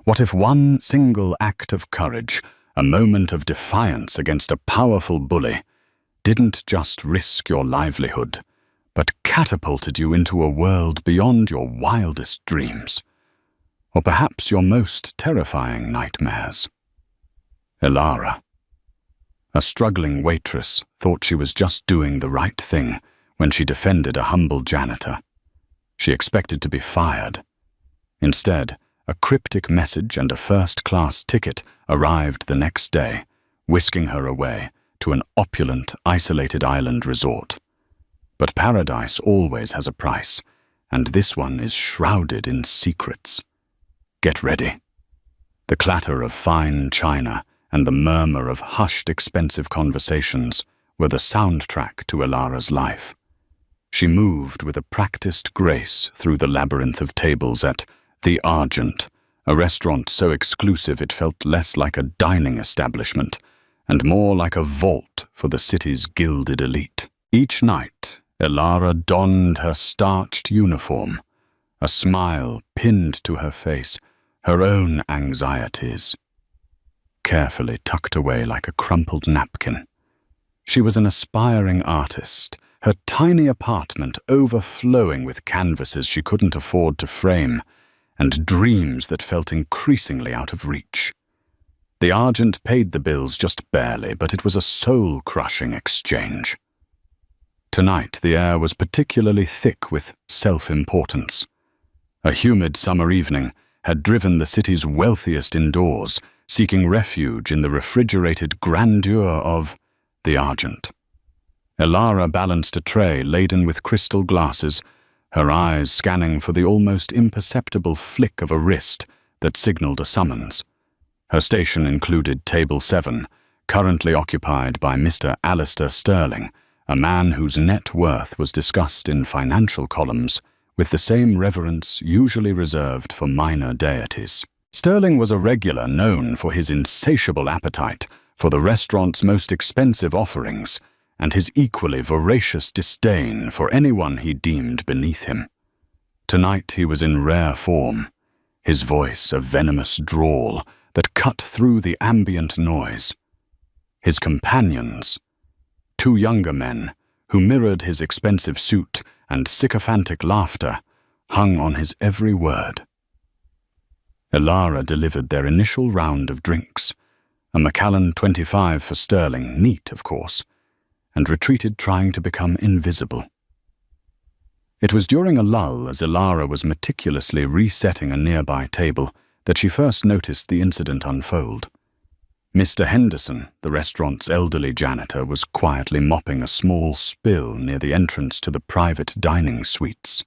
What if one single act of courage, a moment of defiance against a powerful bully, didn't just risk your livelihood, but catapulted you into a world beyond your wildest dreams, or perhaps your most terrifying nightmares? Elara, a struggling waitress, thought she was just doing the right thing when she defended a humble janitor. She expected to be fired. Instead, a cryptic message and a first-class ticket arrived the next day, whisking her away to an opulent, isolated island resort. But paradise always has a price, and this one is shrouded in secrets. Get ready. The clatter of fine china and the murmur of hushed, expensive conversations were the soundtrack to Elara's life. She moved with a practiced grace through the labyrinth of tables at The Argent, a restaurant so exclusive it felt less like a dining establishment and more like a vault for the city's gilded elite. Each night, Elara donned her starched uniform, a smile pinned to her face, her own anxieties carefully tucked away like a crumpled napkin. She was an aspiring artist, her tiny apartment overflowing with canvases she couldn't afford to frame, and dreams that felt increasingly out of reach. The Argent paid the bills just barely, but it was a soul-crushing exchange. Tonight, the air was particularly thick with self-importance. A humid summer evening had driven the city's wealthiest indoors, seeking refuge in the refrigerated grandeur of The Argent. Elara balanced a tray laden with crystal glasses, her eyes scanning for the almost imperceptible flick of a wrist that signaled a summons. Her station included Table 7, currently occupied by Mr. Alistair Sterling, a man whose net worth was discussed in financial columns with the same reverence usually reserved for minor deities. Sterling was a regular known for his insatiable appetite for the restaurant's most expensive offerings and his equally voracious disdain for anyone he deemed beneath him. Tonight he was in rare form, his voice a venomous drawl that cut through the ambient noise. His companions, two younger men who mirrored his expensive suit and sycophantic laughter, hung on his every word. Elara delivered their initial round of drinks, a Macallan 25 for Sterling, neat of course, and retreated trying to become invisible. It was during a lull as Elara was meticulously resetting a nearby table that she first noticed the incident unfold. Mr. Henderson, the restaurant's elderly janitor, was quietly mopping a small spill near the entrance to the private dining suites.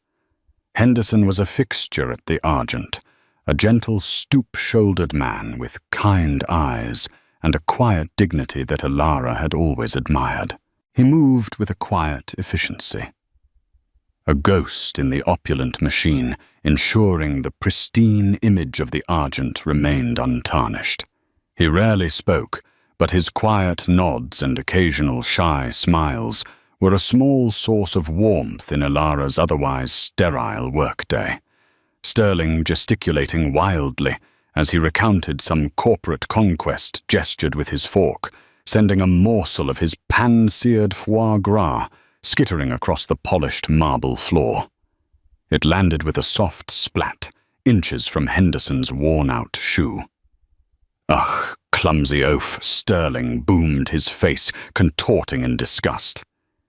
Henderson was a fixture at the Argent, a gentle, stoop-shouldered man with kind eyes and a quiet dignity that Elara had always admired. He moved with a quiet efficiency, a ghost in the opulent machine, ensuring the pristine image of the Argent remained untarnished. He rarely spoke, but his quiet nods and occasional shy smiles were a small source of warmth in Elara's otherwise sterile workday. Sterling gesticulating wildly as he recounted some corporate conquest gestured with his fork, sending a morsel of his pan-seared foie gras skittering across the polished marble floor. It landed with a soft splat, inches from Henderson's worn-out shoe. Ugh, clumsy oaf, Sterling boomed, his face contorting in disgust.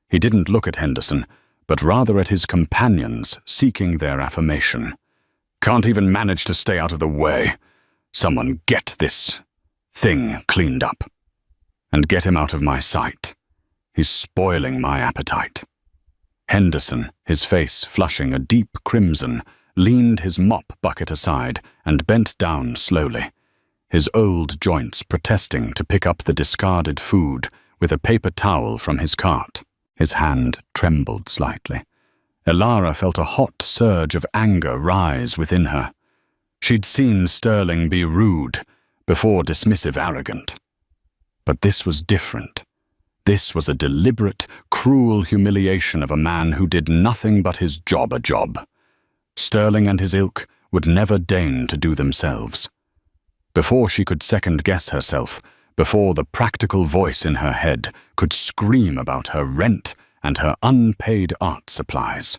He didn't look at Henderson, but rather at his companions, seeking their affirmation. Can't even manage to stay out of the way. Someone get this thing cleaned up. And get him out of my sight. He's spoiling my appetite. Henderson, his face flushing a deep crimson, leaned his mop bucket aside and bent down slowly, his old joints protesting to pick up the discarded food with a paper towel from his cart. His hand trembled slightly. Elara felt a hot surge of anger rise within her. She'd seen Sterling be rude, before dismissive arrogant. But this was different. This was a deliberate, cruel humiliation of a man who did nothing but his job a job. Sterling and his ilk would never deign to do themselves. Before she could second-guess herself, before the practical voice in her head could scream about her rent and her unpaid art supplies.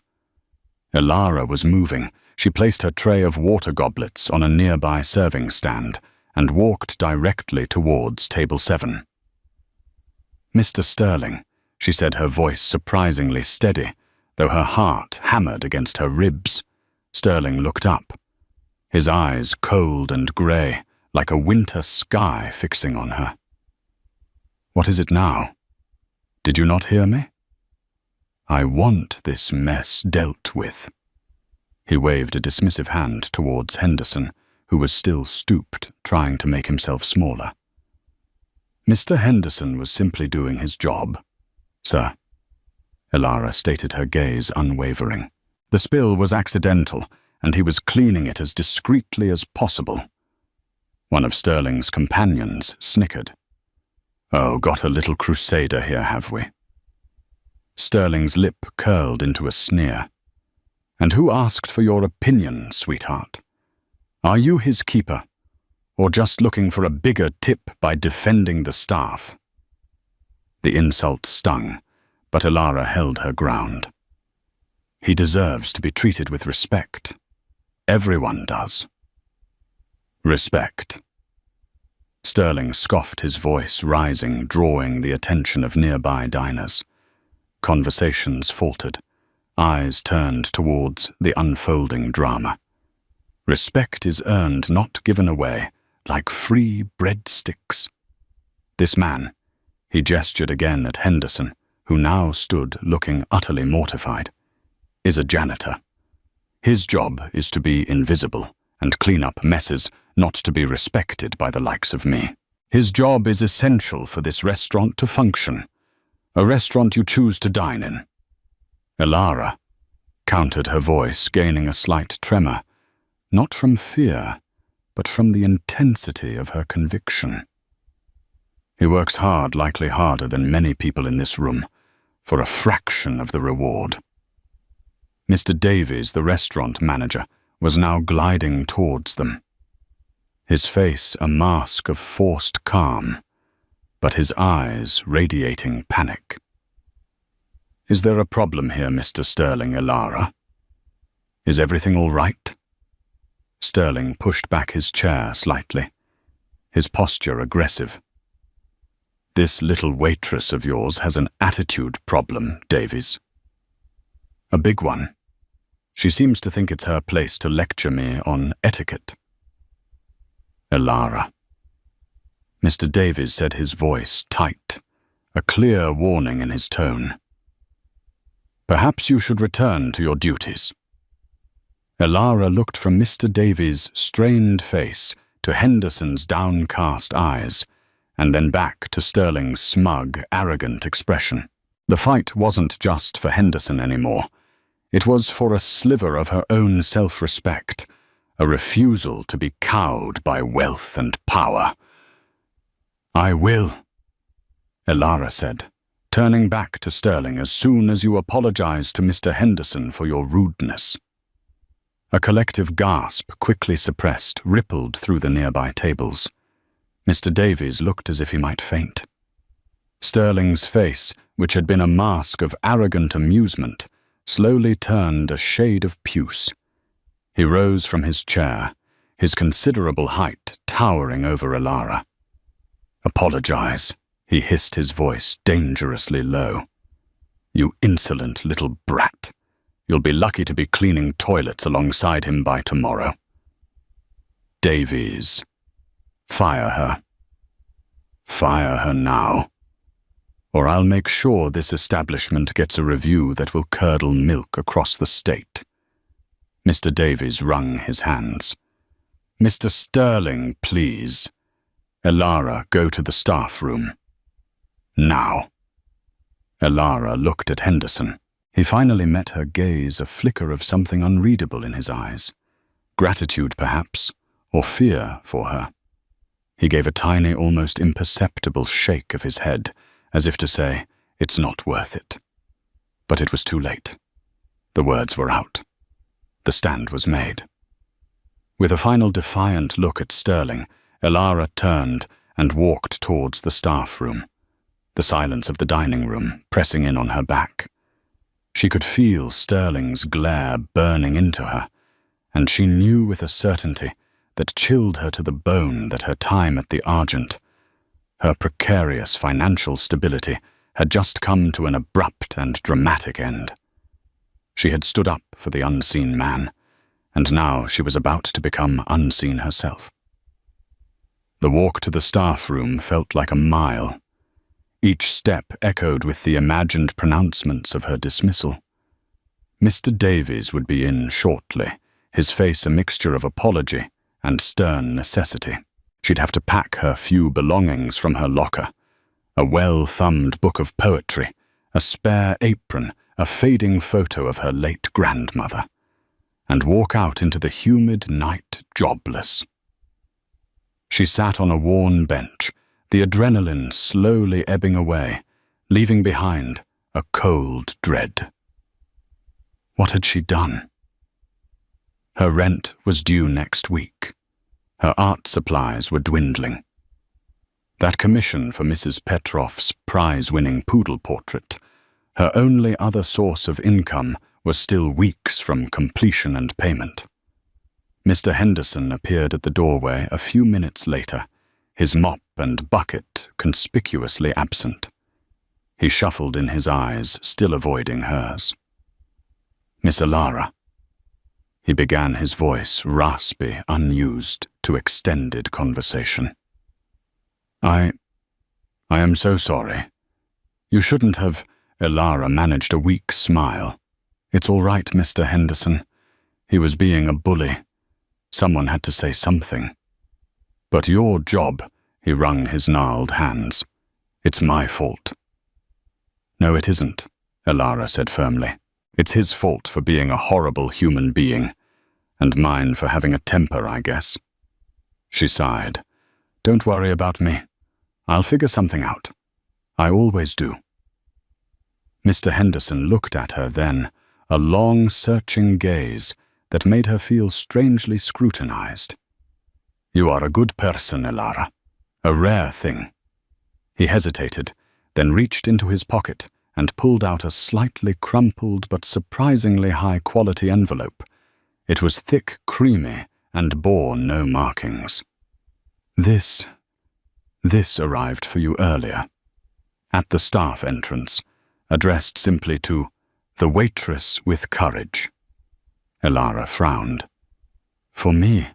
Elara was moving. She placed her tray of water goblets on a nearby serving stand and walked directly towards table 7. "Mr. Sterling," she said, her voice surprisingly steady, though her heart hammered against her ribs. Sterling looked up, his eyes cold and grey, like a winter sky fixing on her. "What is it now? Did you not hear me? I want this mess dealt with." He waved a dismissive hand towards Henderson, who was still stooped, trying to make himself smaller. "Mr. Henderson was simply doing his job, sir." Elara stated, her gaze unwavering. The spill was accidental, and he was cleaning it as discreetly as possible. One of Sterling's companions snickered. "Oh, got a little crusader here, have we?" Sterling's lip curled into a sneer. "And who asked for your opinion, sweetheart? Are you his keeper, or just looking for a bigger tip by defending the staff?" The insult stung, but Elara held her ground. "He deserves to be treated with respect. Everyone does." "Respect." Sterling scoffed, his voice rising, drawing the attention of nearby diners. Conversations faltered. Eyes turned towards the unfolding drama. Respect is earned, not given away, like free breadsticks. This man, he gestured again at Henderson, who now stood looking utterly mortified, is a janitor. His job is to be invisible and clean up messes, not to be respected by the likes of me. His job is essential for this restaurant to function, a restaurant you choose to dine in. Elara countered, her voice gaining a slight tremor, not from fear, but from the intensity of her conviction. He works hard, likely harder than many people in this room, for a fraction of the reward. Mr. Davies, the restaurant manager, was now gliding towards them. His face a mask of forced calm, but his eyes radiating panic. "Is there a problem here, Mr. Sterling, Elara? Is everything all right?" Sterling pushed back his chair slightly, his posture aggressive. "This little waitress of yours has an attitude problem, Davies. A big one. She seems to think it's her place to lecture me on etiquette." "Elara." Mr. Davies said, his voice tight, a clear warning in his tone. "Perhaps you should return to your duties." Elara looked from Mr. Davies' strained face to Henderson's downcast eyes, and then back to Sterling's smug, arrogant expression. The fight wasn't just for Henderson anymore. It was for a sliver of her own self-respect, a refusal to be cowed by wealth and power. "I will," Elara said, turning back to Sterling, "as soon as you apologize to Mr. Henderson for your rudeness." A collective gasp, quickly suppressed, rippled through the nearby tables. Mr. Davies looked as if he might faint. Sterling's face, which had been a mask of arrogant amusement, slowly turned a shade of puce. He rose from his chair, his considerable height towering over Elara. "Apologize," he hissed, his voice dangerously low. "You insolent little brat. You'll be lucky to be cleaning toilets alongside him by tomorrow." "Davies, fire her. Fire her now, or I'll make sure this establishment gets a review that will curdle milk across the state." Mr. Davies wrung his hands. "Mr. Sterling, please. Elara, go to the staff room. Now." Elara looked at Henderson. He finally met her gaze, a flicker of something unreadable in his eyes. Gratitude, perhaps, or fear for her. He gave a tiny, almost imperceptible shake of his head, as if to say, "It's not worth it." But it was too late. The words were out. The stand was made. With a final defiant look at Sterling, Elara turned and walked towards the staff room, the silence of the dining room pressing in on her back. She could feel Sterling's glare burning into her, and she knew with a certainty that chilled her to the bone that her time at the Argent, her precarious financial stability, had just come to an abrupt and dramatic end. She had stood up for the unseen man, and now she was about to become unseen herself. The walk to the staff room felt like a mile. Each step echoed with the imagined pronouncements of her dismissal. Mr. Davies would be in shortly, his face a mixture of apology and stern necessity. She'd have to pack her few belongings from her locker, a well-thumbed book of poetry, a spare apron, a fading photo of her late grandmother, and walk out into the humid night jobless. She sat on a worn bench, the adrenaline slowly ebbing away, leaving behind a cold dread. What had she done? Her rent was due next week. Her art supplies were dwindling. That commission for Mrs. Petrov's prize-winning poodle portrait, her only other source of income, was still weeks from completion and payment. Mr. Henderson appeared at the doorway a few minutes later, his mop and bucket conspicuously absent. He shuffled in his eyes, still avoiding hers. "Miss Elara." He began, his voice raspy, unused to extended conversation. I am so sorry. You shouldn't have." Elara managed a weak smile. "It's all right, Mr. Henderson. He was being a bully. Someone had to say something. But your job," he wrung his gnarled hands. "It's my fault." "No, it isn't," Elara said firmly. "It's his fault for being a horrible human being, and mine for having a temper, I guess." She sighed. "Don't worry about me. I'll figure something out. I always do." Mr. Henderson looked at her then, a long, searching gaze that made her feel strangely scrutinized. "You are a good person, Elara. A rare thing." He hesitated, then reached into his pocket and pulled out a slightly crumpled but surprisingly high-quality envelope. It was thick, creamy, and bore no markings. This arrived for you earlier, at the staff entrance, addressed simply to the Waitress with Courage." Elara frowned. "For me?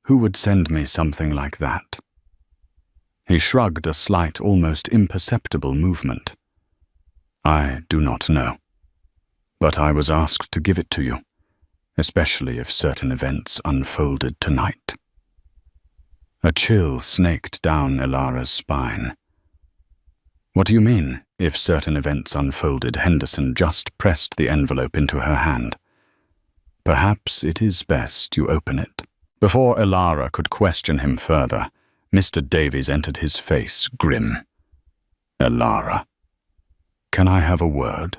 Who would send me something like that?" He shrugged a slight, almost imperceptible movement. "I do not know. But I was asked to give it to you, especially if certain events unfolded tonight." A chill snaked down Elara's spine. "What do you mean, if certain events unfolded?" Henderson just pressed the envelope into her hand. "Perhaps it is best you open it." Before Elara could question him further, Mr. Davies entered, his face grim. "Elara, can I have a word?"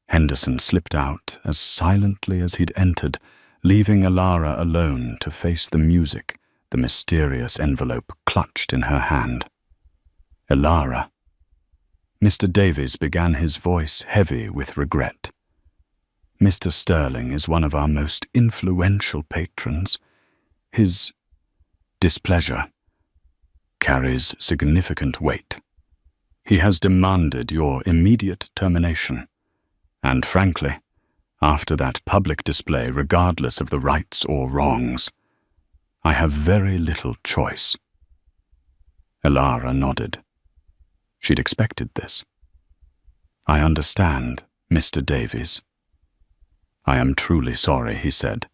Henderson slipped out as silently as he'd entered, leaving Elara alone to face the music, the mysterious envelope clutched in her hand. "Elara." Mr. Davies began, his voice heavy with regret. "Mr. Sterling is one of our most influential patrons. His displeasure carries significant weight. He has demanded your immediate termination, and frankly, after that public display, regardless of the rights or wrongs, I have very little choice." Elara nodded. She'd expected this. "I understand, Mr. Davies." "I am truly sorry," he said,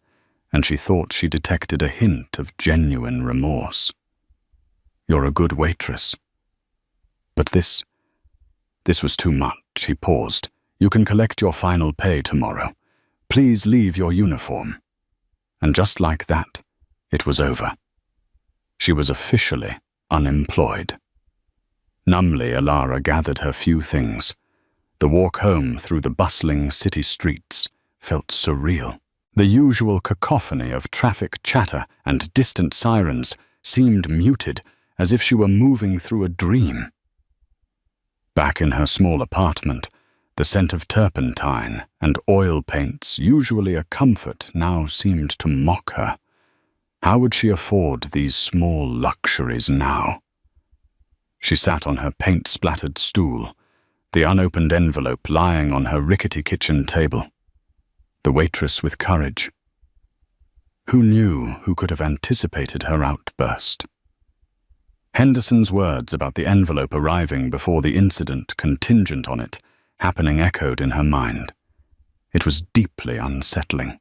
and she thought she detected a hint of genuine remorse. "You're a good waitress. But this was too much." He paused. "You can collect your final pay tomorrow. Please leave your uniform." And just like that, it was over. She was officially unemployed. Numbly, Elara gathered her few things. The walk home through the bustling city streets felt surreal. The usual cacophony of traffic chatter and distant sirens seemed muted, as if she were moving through a dream. Back in her small apartment, the scent of turpentine and oil paints, usually a comfort, now seemed to mock her. How would she afford these small luxuries now? She sat on her paint-splattered stool, the unopened envelope lying on her rickety kitchen table. The waitress with courage. Who knew who could have anticipated her outburst? Henderson's words about the envelope arriving before the incident contingent on it happening echoed in her mind. It was deeply unsettling.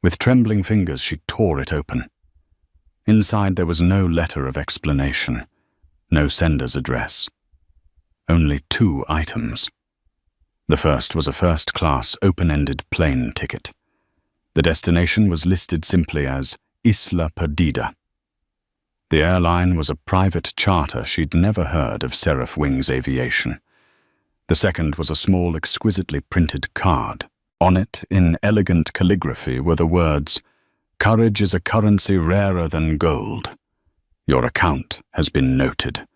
With trembling fingers, she tore it open. Inside there was no letter of explanation, no sender's address. Only 2 items. The first was a first-class, open-ended plane ticket. The destination was listed simply as Isla Perdida. The airline was a private charter. She'd never heard of Seraph Wings Aviation. The second was a small, exquisitely printed card. On it, in elegant calligraphy, were the words, "Courage is a currency rarer than gold. Your account has been noted.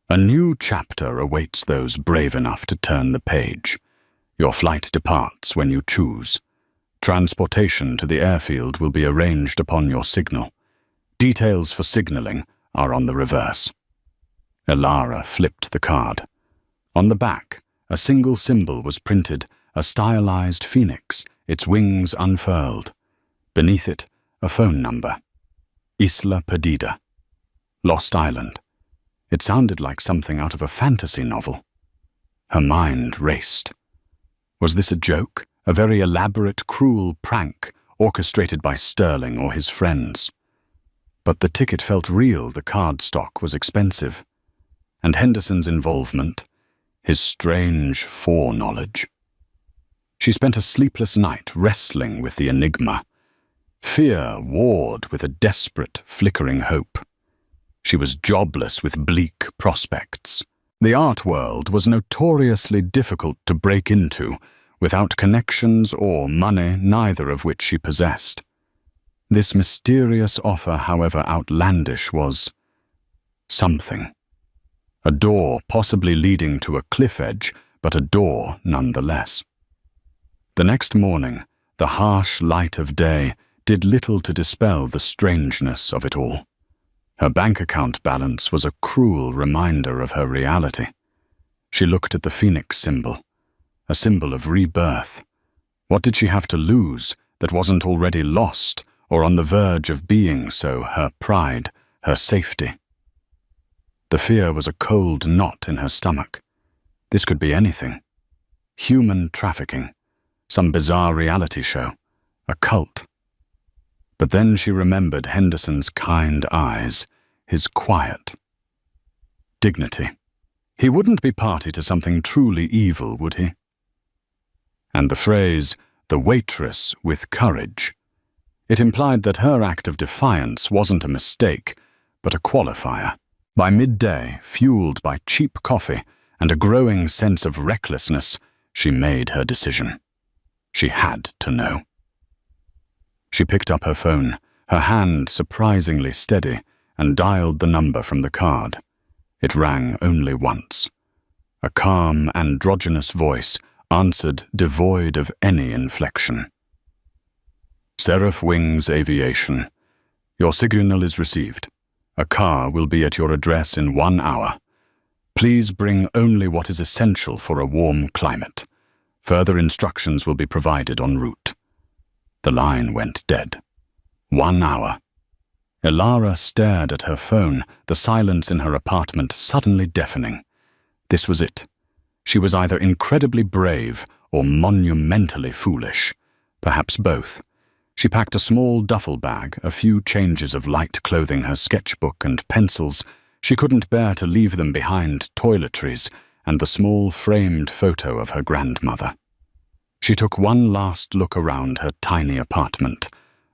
A new chapter awaits those brave enough to turn the page. Your flight departs when you choose. Transportation to the airfield will be arranged upon your signal. Details for signaling are on the reverse." Elara flipped the card. On the back, a single symbol was printed, a stylized phoenix, its wings unfurled. Beneath it, a phone number. Isla Perdida. Lost Island. It sounded like something out of a fantasy novel. Her mind raced. Was this a joke, a very elaborate, cruel prank orchestrated by Sterling or his friends? But the ticket felt real, the card stock was expensive. And Henderson's involvement, his strange foreknowledge. She spent a sleepless night wrestling with the enigma. Fear warred with a desperate, flickering hope. She was jobless with bleak prospects. The art world was notoriously difficult to break into, without connections or money, neither of which she possessed. This mysterious offer, however outlandish, was something. A door possibly leading to a cliff edge, but a door nonetheless. The next morning, the harsh light of day did little to dispel the strangeness of it all. Her bank account balance was a cruel reminder of her reality. She looked at the phoenix symbol, a symbol of rebirth. What did she have to lose that wasn't already lost or on the verge of being so? Her pride, her safety. The fear was a cold knot in her stomach. This could be anything. Human trafficking, some bizarre reality show, a cult. But then she remembered Henderson's kind eyes, his quiet dignity. He wouldn't be party to something truly evil, would he? And the phrase, "the waitress with courage." It implied that her act of defiance wasn't a mistake, but a qualifier. By midday, fueled by cheap coffee and a growing sense of recklessness, she made her decision. She had to know. She picked up her phone, her hand surprisingly steady, and dialed the number from the card. It rang only once. A calm, androgynous voice answered, devoid of any inflection. "Seraph Wings Aviation. Your signal is received. A car will be at your address in 1 hour. Please bring only what is essential for a warm climate. Further instructions will be provided en route." The line went dead. 1 hour. Elara stared at her phone, the silence in her apartment suddenly deafening. This was it. She was either incredibly brave or monumentally foolish. Perhaps both. She packed a small duffel bag, a few changes of light clothing, her sketchbook and pencils. She couldn't bear to leave them behind, toiletries, and the small framed photo of her grandmother. She took one last look around her tiny apartment,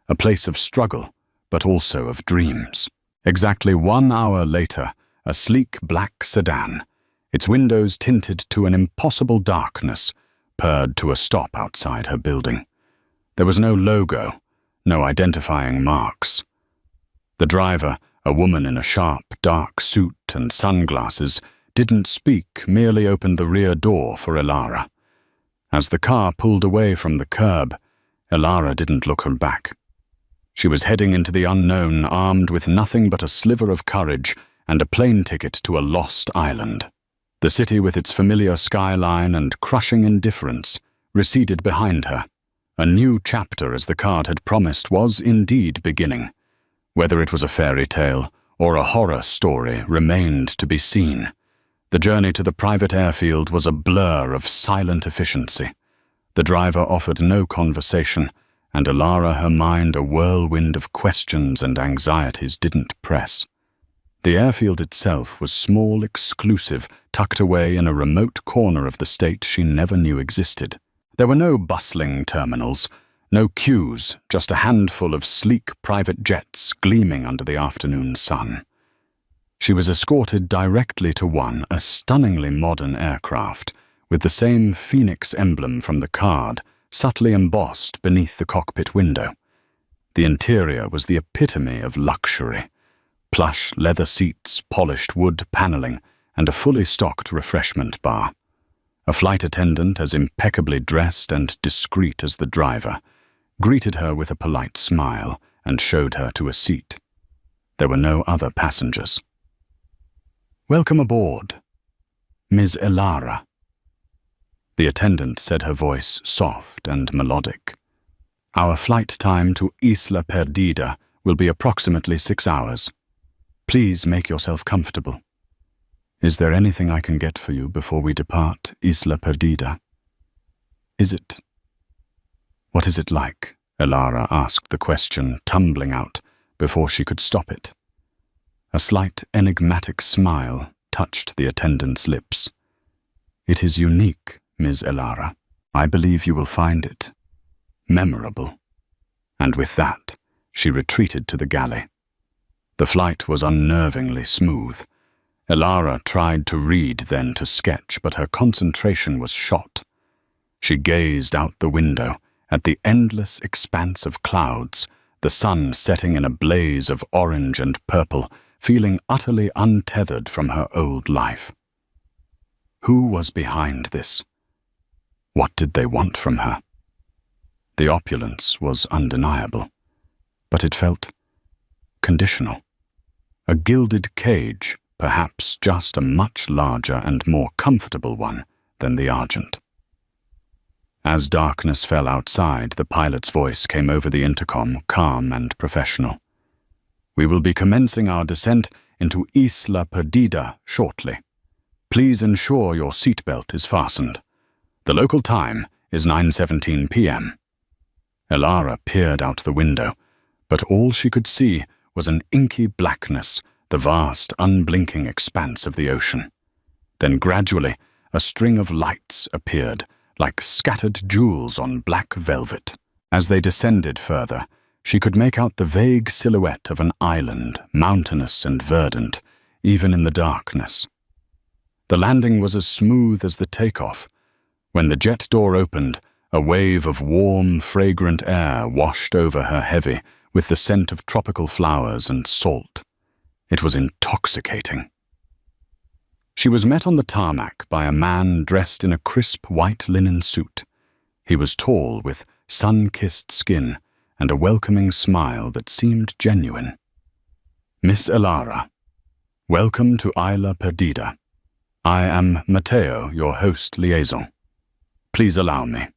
a place of struggle, but also of dreams. Exactly 1 hour later, a sleek black sedan, its windows tinted to an impossible darkness, purred to a stop outside her building. There was no logo, no identifying marks. The driver, a woman in a sharp, dark suit and sunglasses, didn't speak, merely opened the rear door for Elara. As the car pulled away from the curb, Elara didn't look her back. She was heading into the unknown, armed with nothing but a sliver of courage and a plane ticket to a lost island. The city, with its familiar skyline and crushing indifference, receded behind her. A new chapter, as the card had promised, was indeed beginning. Whether it was a fairy tale or a horror story remained to be seen. The journey to the private airfield was a blur of silent efficiency. The driver offered no conversation, and Elara, her mind a whirlwind of questions and anxieties, didn't press. The airfield itself was small, exclusive, tucked away in a remote corner of the state she never knew existed. There were no bustling terminals, no queues, just a handful of sleek private jets gleaming under the afternoon sun. She was escorted directly to one, a stunningly modern aircraft, with the same phoenix emblem from the card subtly embossed beneath the cockpit window. The interior was the epitome of luxury. Plush leather seats, polished wood paneling, and a fully stocked refreshment bar. A flight attendant, as impeccably dressed and discreet as the driver, greeted her with a polite smile and showed her to a seat. There were no other passengers. "Welcome aboard, Ms. Elara." The attendant said, her voice soft and melodic. "Our flight time to Isla Perdida will be approximately 6 hours. Please make yourself comfortable. Is there anything I can get for you before we depart Isla Perdida?" What is it like?" Elara asked the question, tumbling out before she could stop it. A slight enigmatic smile touched the attendant's lips. "It is unique, Ms. Elara. I believe you will find it memorable." And with that, she retreated to the galley. The flight was unnervingly smooth. Elara tried to read, then to sketch, but her concentration was shot. She gazed out the window at the endless expanse of clouds, the sun setting in a blaze of orange and purple, feeling utterly untethered from her old life. Who was behind this? What did they want from her? The opulence was undeniable, but it felt conditional. A gilded cage, perhaps just a much larger and more comfortable one than the Argent. As darkness fell outside, the pilot's voice came over the intercom, calm and professional. "We will be commencing our descent into Isla Perdida shortly. Please ensure your seatbelt is fastened. The local time is 9:17 p.m. Elara peered out the window, but all she could see was an inky blackness, the vast, unblinking expanse of the ocean. Then gradually, a string of lights appeared, like scattered jewels on black velvet. As they descended further, she could make out the vague silhouette of an island, mountainous and verdant, even in the darkness. The landing was as smooth as the takeoff. When the jet door opened, a wave of warm, fragrant air washed over her heavy, with the scent of tropical flowers and salt. It was intoxicating. She was met on the tarmac by a man dressed in a crisp white linen suit. He was tall, with sun-kissed skin and a welcoming smile that seemed genuine. "Miss Elara, welcome to Isla Perdida. I am Matteo, your host liaison. Please allow me."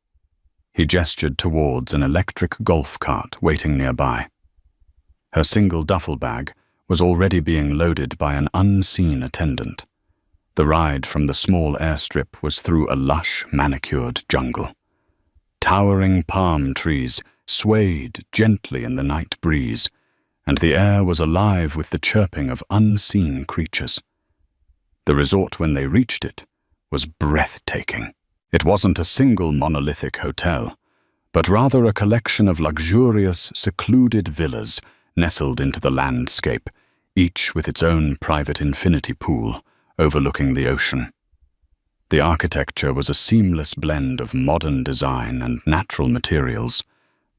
He gestured towards an electric golf cart waiting nearby. Her single duffel bag was already being loaded by an unseen attendant. The ride from the small airstrip was through a lush, manicured jungle. Towering palm trees swayed gently in the night breeze, and the air was alive with the chirping of unseen creatures. The resort, when they reached it, was breathtaking. It wasn't a single monolithic hotel, but rather a collection of luxurious, secluded villas nestled into the landscape, each with its own private infinity pool overlooking the ocean. The architecture was a seamless blend of modern design and natural materials,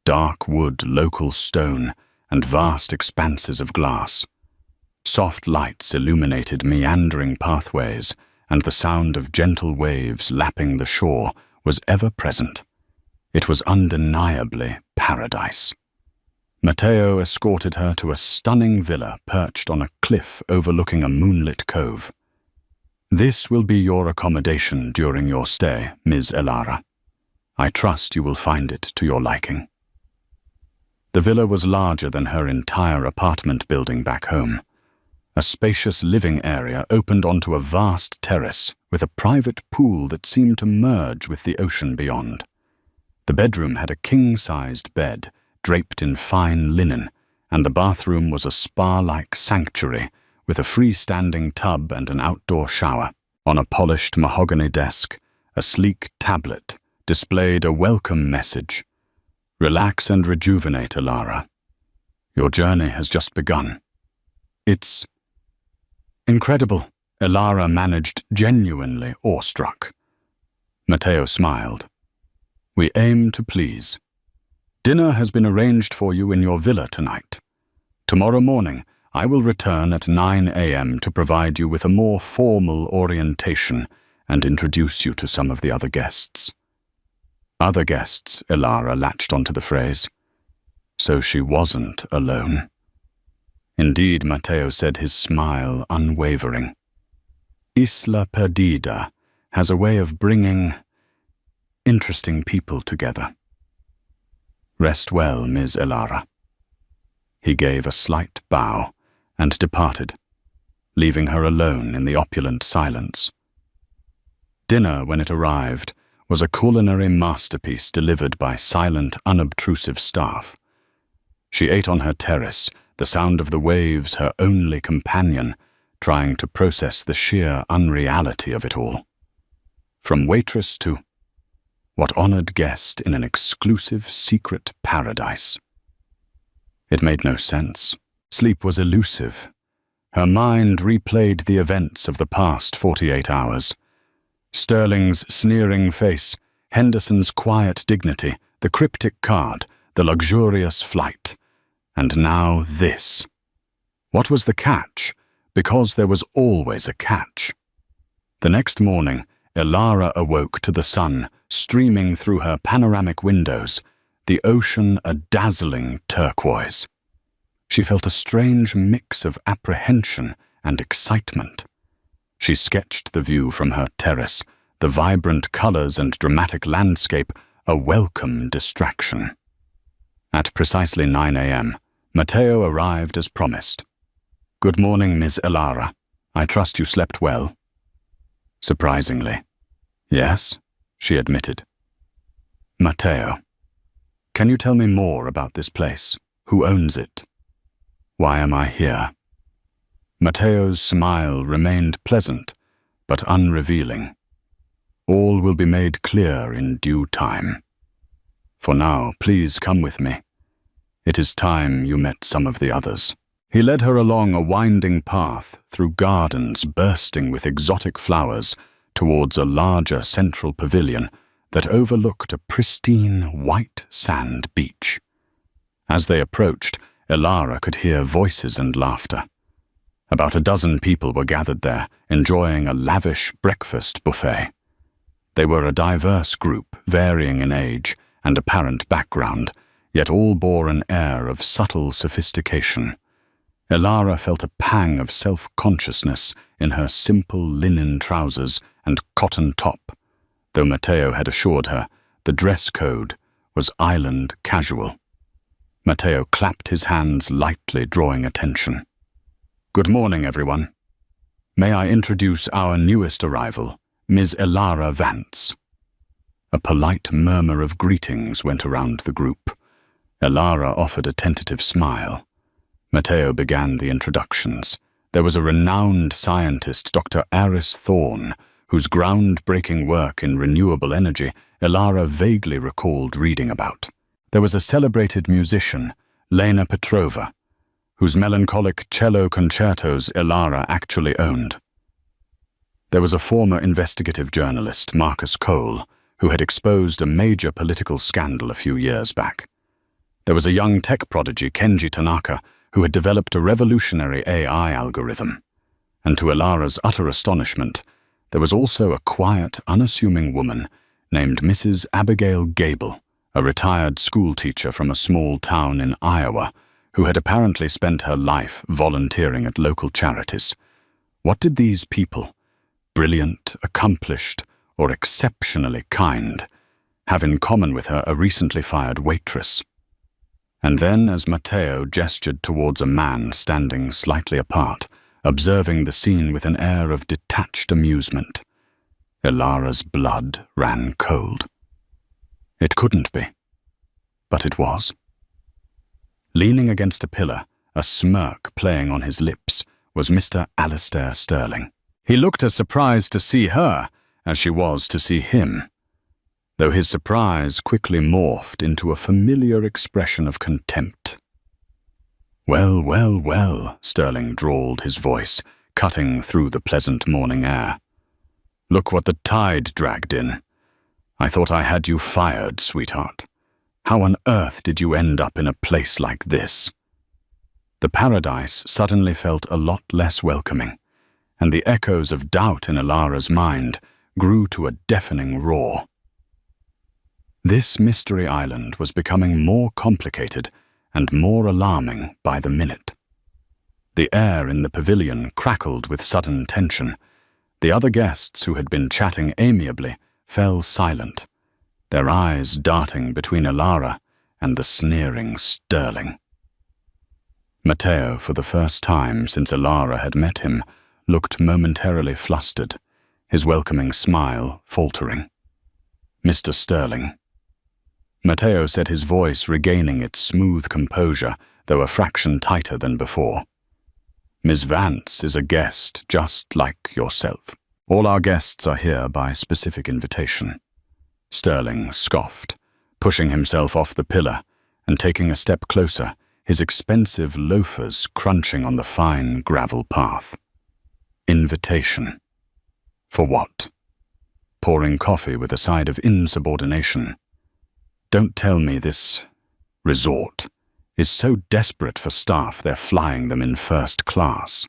dark wood, local stone, and vast expanses of glass. Soft lights illuminated meandering pathways, and the sound of gentle waves lapping the shore was ever present. It was undeniably paradise. Matteo escorted her to a stunning villa perched on a cliff overlooking a moonlit cove. "This will be your accommodation during your stay, Ms. Elara. I trust you will find it to your liking." The villa was larger than her entire apartment building back home. A spacious living area opened onto a vast terrace with a private pool that seemed to merge with the ocean beyond. The bedroom had a king-sized bed draped in fine linen, and the bathroom was a spa-like sanctuary with a freestanding tub and an outdoor shower. On a polished mahogany desk, a sleek tablet displayed a welcome message. "Relax and rejuvenate, Elara. Your journey has just begun." "It's incredible," Elara managed, genuinely awestruck. Matteo smiled. "We aim to please. Dinner has been arranged for you in your villa tonight. Tomorrow morning, I will return at 9 a.m. to provide you with a more formal orientation and introduce you to some of the other guests." "Other guests," Elara latched onto the phrase. So she wasn't alone. Indeed, Matteo said, his smile unwavering. Isla Perdida has a way of bringing interesting people together. Rest well, Ms. Elara. He gave a slight bow and departed, leaving her alone in the opulent silence. Dinner, when it arrived, was a culinary masterpiece delivered by silent, unobtrusive staff. She ate on her terrace, the sound of the waves her only companion, trying to process the sheer unreality of it all. From waitress to what honored guest in an exclusive, secret paradise. It made no sense. Sleep was elusive. Her mind replayed the events of the past 48 hours. Sterling's sneering face, Henderson's quiet dignity, the cryptic card, the luxurious flight. And now this. What was the catch? Because there was always a catch. The next morning, Elara awoke to the sun streaming through her panoramic windows, the ocean a dazzling turquoise. She felt a strange mix of apprehension and excitement. She sketched the view from her terrace, the vibrant colors and dramatic landscape a welcome distraction. At precisely 9 a.m., Matteo arrived as promised. "Good morning, Ms. Elara. I trust you slept well." Surprisingly. "Yes," she admitted. "Matteo, can you tell me more about this place? Who owns it? Why am I here?" Matteo's smile remained pleasant, but unrevealing. "All will be made clear in due time. For now, please come with me. It is time you met some of the others." He led her along a winding path through gardens bursting with exotic flowers towards a larger central pavilion that overlooked a pristine white sand beach. As they approached, Elara could hear voices and laughter. About a dozen people were gathered there, enjoying a lavish breakfast buffet. They were a diverse group, varying in age and apparent background, yet all bore an air of subtle sophistication. Elara felt a pang of self-consciousness in her simple linen trousers and cotton top, though Matteo had assured her the dress code was island casual. Matteo clapped his hands lightly, drawing attention. "Good morning, everyone. May I introduce our newest arrival, Ms. Elara Vance." A polite murmur of greetings went around the group. Elara offered a tentative smile. Matteo began the introductions. There was a renowned scientist, Dr. Aris Thorne, whose groundbreaking work in renewable energy Elara vaguely recalled reading about. There was a celebrated musician, Lena Petrova, whose melancholic cello concertos Elara actually owned. There was a former investigative journalist, Marcus Cole, who had exposed a major political scandal a few years back. There was a young tech prodigy, Kenji Tanaka, who had developed a revolutionary AI algorithm. And to Ilara's utter astonishment, there was also a quiet, unassuming woman named Mrs. Abigail Gable, a retired schoolteacher from a small town in Iowa, who had apparently spent her life volunteering at local charities. What did these people, brilliant, accomplished, or exceptionally kind, have in common with her, a recently fired waitress? And then, as Matteo gestured towards a man standing slightly apart, observing the scene with an air of detached amusement, Ilara's blood ran cold. It couldn't be, but it was. Leaning against a pillar, a smirk playing on his lips, was Mr. Alistair Sterling. He looked as surprised to see her as she was to see him, though his surprise quickly morphed into a familiar expression of contempt. "Well, well, well," Sterling drawled, his voice cutting through the pleasant morning air. "Look what the tide dragged in. I thought I had you fired, sweetheart. How on earth did you end up in a place like this?" The paradise suddenly felt a lot less welcoming, and the echoes of doubt in Ilara's mind grew to a deafening roar. This mystery island was becoming more complicated and more alarming by the minute. The air in the pavilion crackled with sudden tension. The other guests, who had been chatting amiably, fell silent, their eyes darting between Ilara and the sneering Sterling. Matteo, for the first time since Ilara had met him, looked momentarily flustered, his welcoming smile faltering. "Mr. Sterling." Matteo said, his voice regaining its smooth composure, though a fraction tighter than before. "Miss Vance is a guest just like yourself. All our guests are here by specific invitation." Sterling scoffed, pushing himself off the pillar and taking a step closer, his expensive loafers crunching on the fine gravel path. Invitation. For what? Pouring coffee with a side of insubordination. Don't tell me this resort is so desperate for staff they're flying them in first class.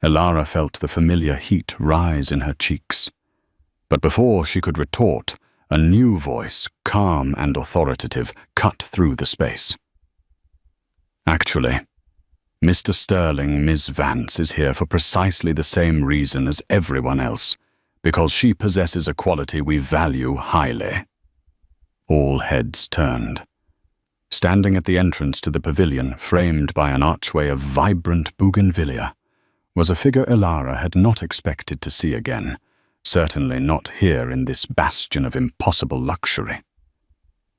Ilara felt the familiar heat rise in her cheeks. But before she could retort, a new voice, calm and authoritative, cut through the space. "Actually, Mr. Sterling, Miss Vance is here for precisely the same reason as everyone else, because she possesses a quality we value highly." All heads turned. Standing at the entrance to the pavilion, framed by an archway of vibrant bougainvillea, was a figure Ilara had not expected to see again, certainly not here in this bastion of impossible luxury.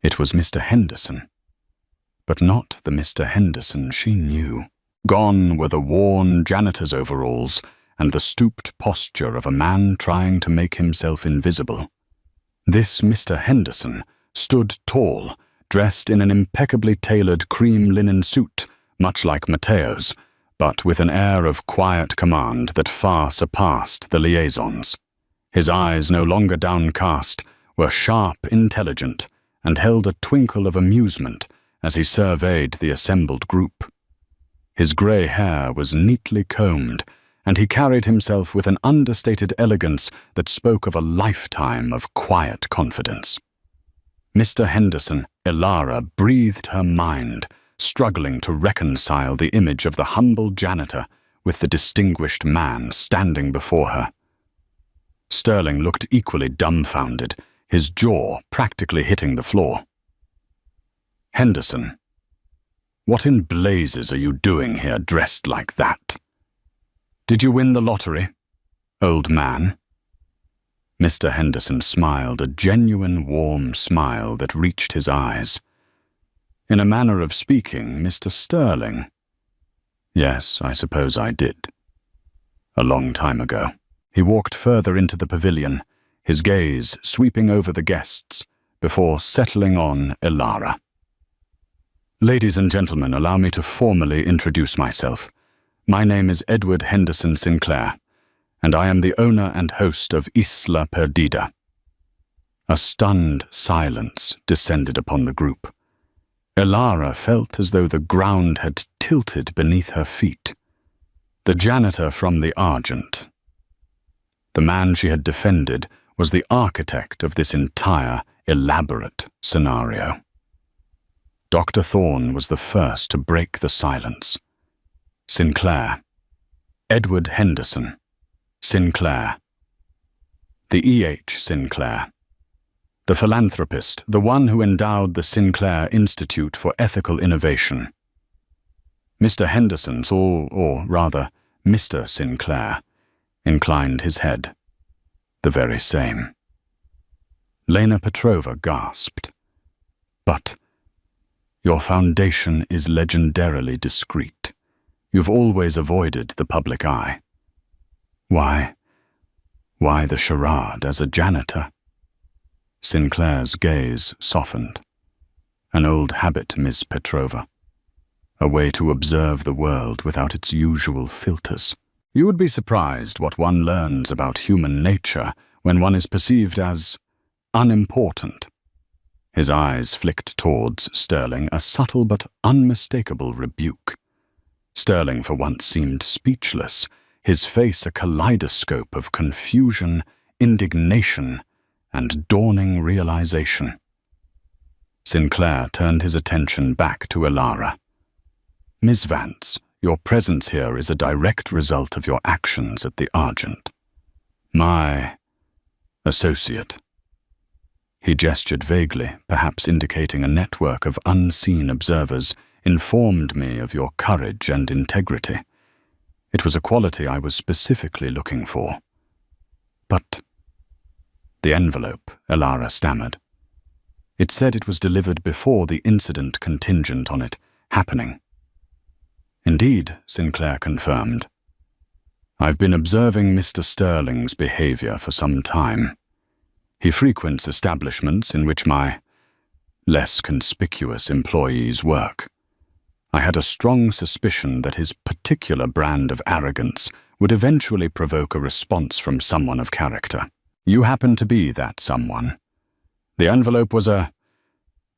It was Mr. Henderson, but not the Mr. Henderson she knew. Gone were the worn janitor's overalls and the stooped posture of a man trying to make himself invisible. This Mr. Henderson stood tall, dressed in an impeccably tailored cream linen suit, much like Matteo's, but with an air of quiet command that far surpassed the liaisons. His eyes, no longer downcast, were sharp, intelligent, and held a twinkle of amusement as he surveyed the assembled group. His grey hair was neatly combed, and he carried himself with an understated elegance that spoke of a lifetime of quiet confidence. Mr. Henderson, Ilara breathed her mind, struggling to reconcile the image of the humble janitor with the distinguished man standing before her. Sterling looked equally dumbfounded, his jaw practically hitting the floor. "Henderson, what in blazes are you doing here dressed like that? Did you win the lottery, old man?" Mr. Henderson smiled, a genuine warm smile that reached his eyes. "In a manner of speaking, Mr. Sterling. Yes, I suppose I did. A long time ago." He walked further into the pavilion, his gaze sweeping over the guests, before settling on Ilara. "Ladies and gentlemen, allow me to formally introduce myself. My name is Edward Henderson Sinclair, and I am the owner and host of Isla Perdida." A stunned silence descended upon the group. Elara felt as though the ground had tilted beneath her feet. The janitor from the Argent. The man she had defended was the architect of this entire, elaborate scenario. Dr. Thorne was the first to break the silence. Sinclair. Edward Henderson. Sinclair. The E.H. Sinclair. The philanthropist, the one who endowed the Sinclair Institute for Ethical Innovation. Mr. Henderson, or rather, Mr. Sinclair, inclined his head. The very same. Lena Petrova gasped. But your foundation is legendarily discreet. You've always avoided the public eye. Why the charade as a janitor? Sinclair's gaze softened. An old habit, Miss Petrova. A way to observe the world without its usual filters. You would be surprised what one learns about human nature when one is perceived as unimportant. His eyes flicked towards Sterling, a subtle but unmistakable rebuke. Sterling for once seemed speechless, his face a kaleidoscope of confusion, indignation, and dawning realization. Sinclair turned his attention back to Elara. Miss Vance, your presence here is a direct result of your actions at the Argent. My associate. He gestured vaguely, perhaps indicating a network of unseen observers, informed me of your courage and integrity. It was a quality I was specifically looking for. But the envelope, Elara stammered. It said it was delivered before the incident contingent on it happening. Indeed, Sinclair confirmed. I've been observing Mr. Sterling's behavior for some time. He frequents establishments in which my less conspicuous employees work. I had a strong suspicion that his particular brand of arrogance would eventually provoke a response from someone of character. You happen to be that someone. The envelope was a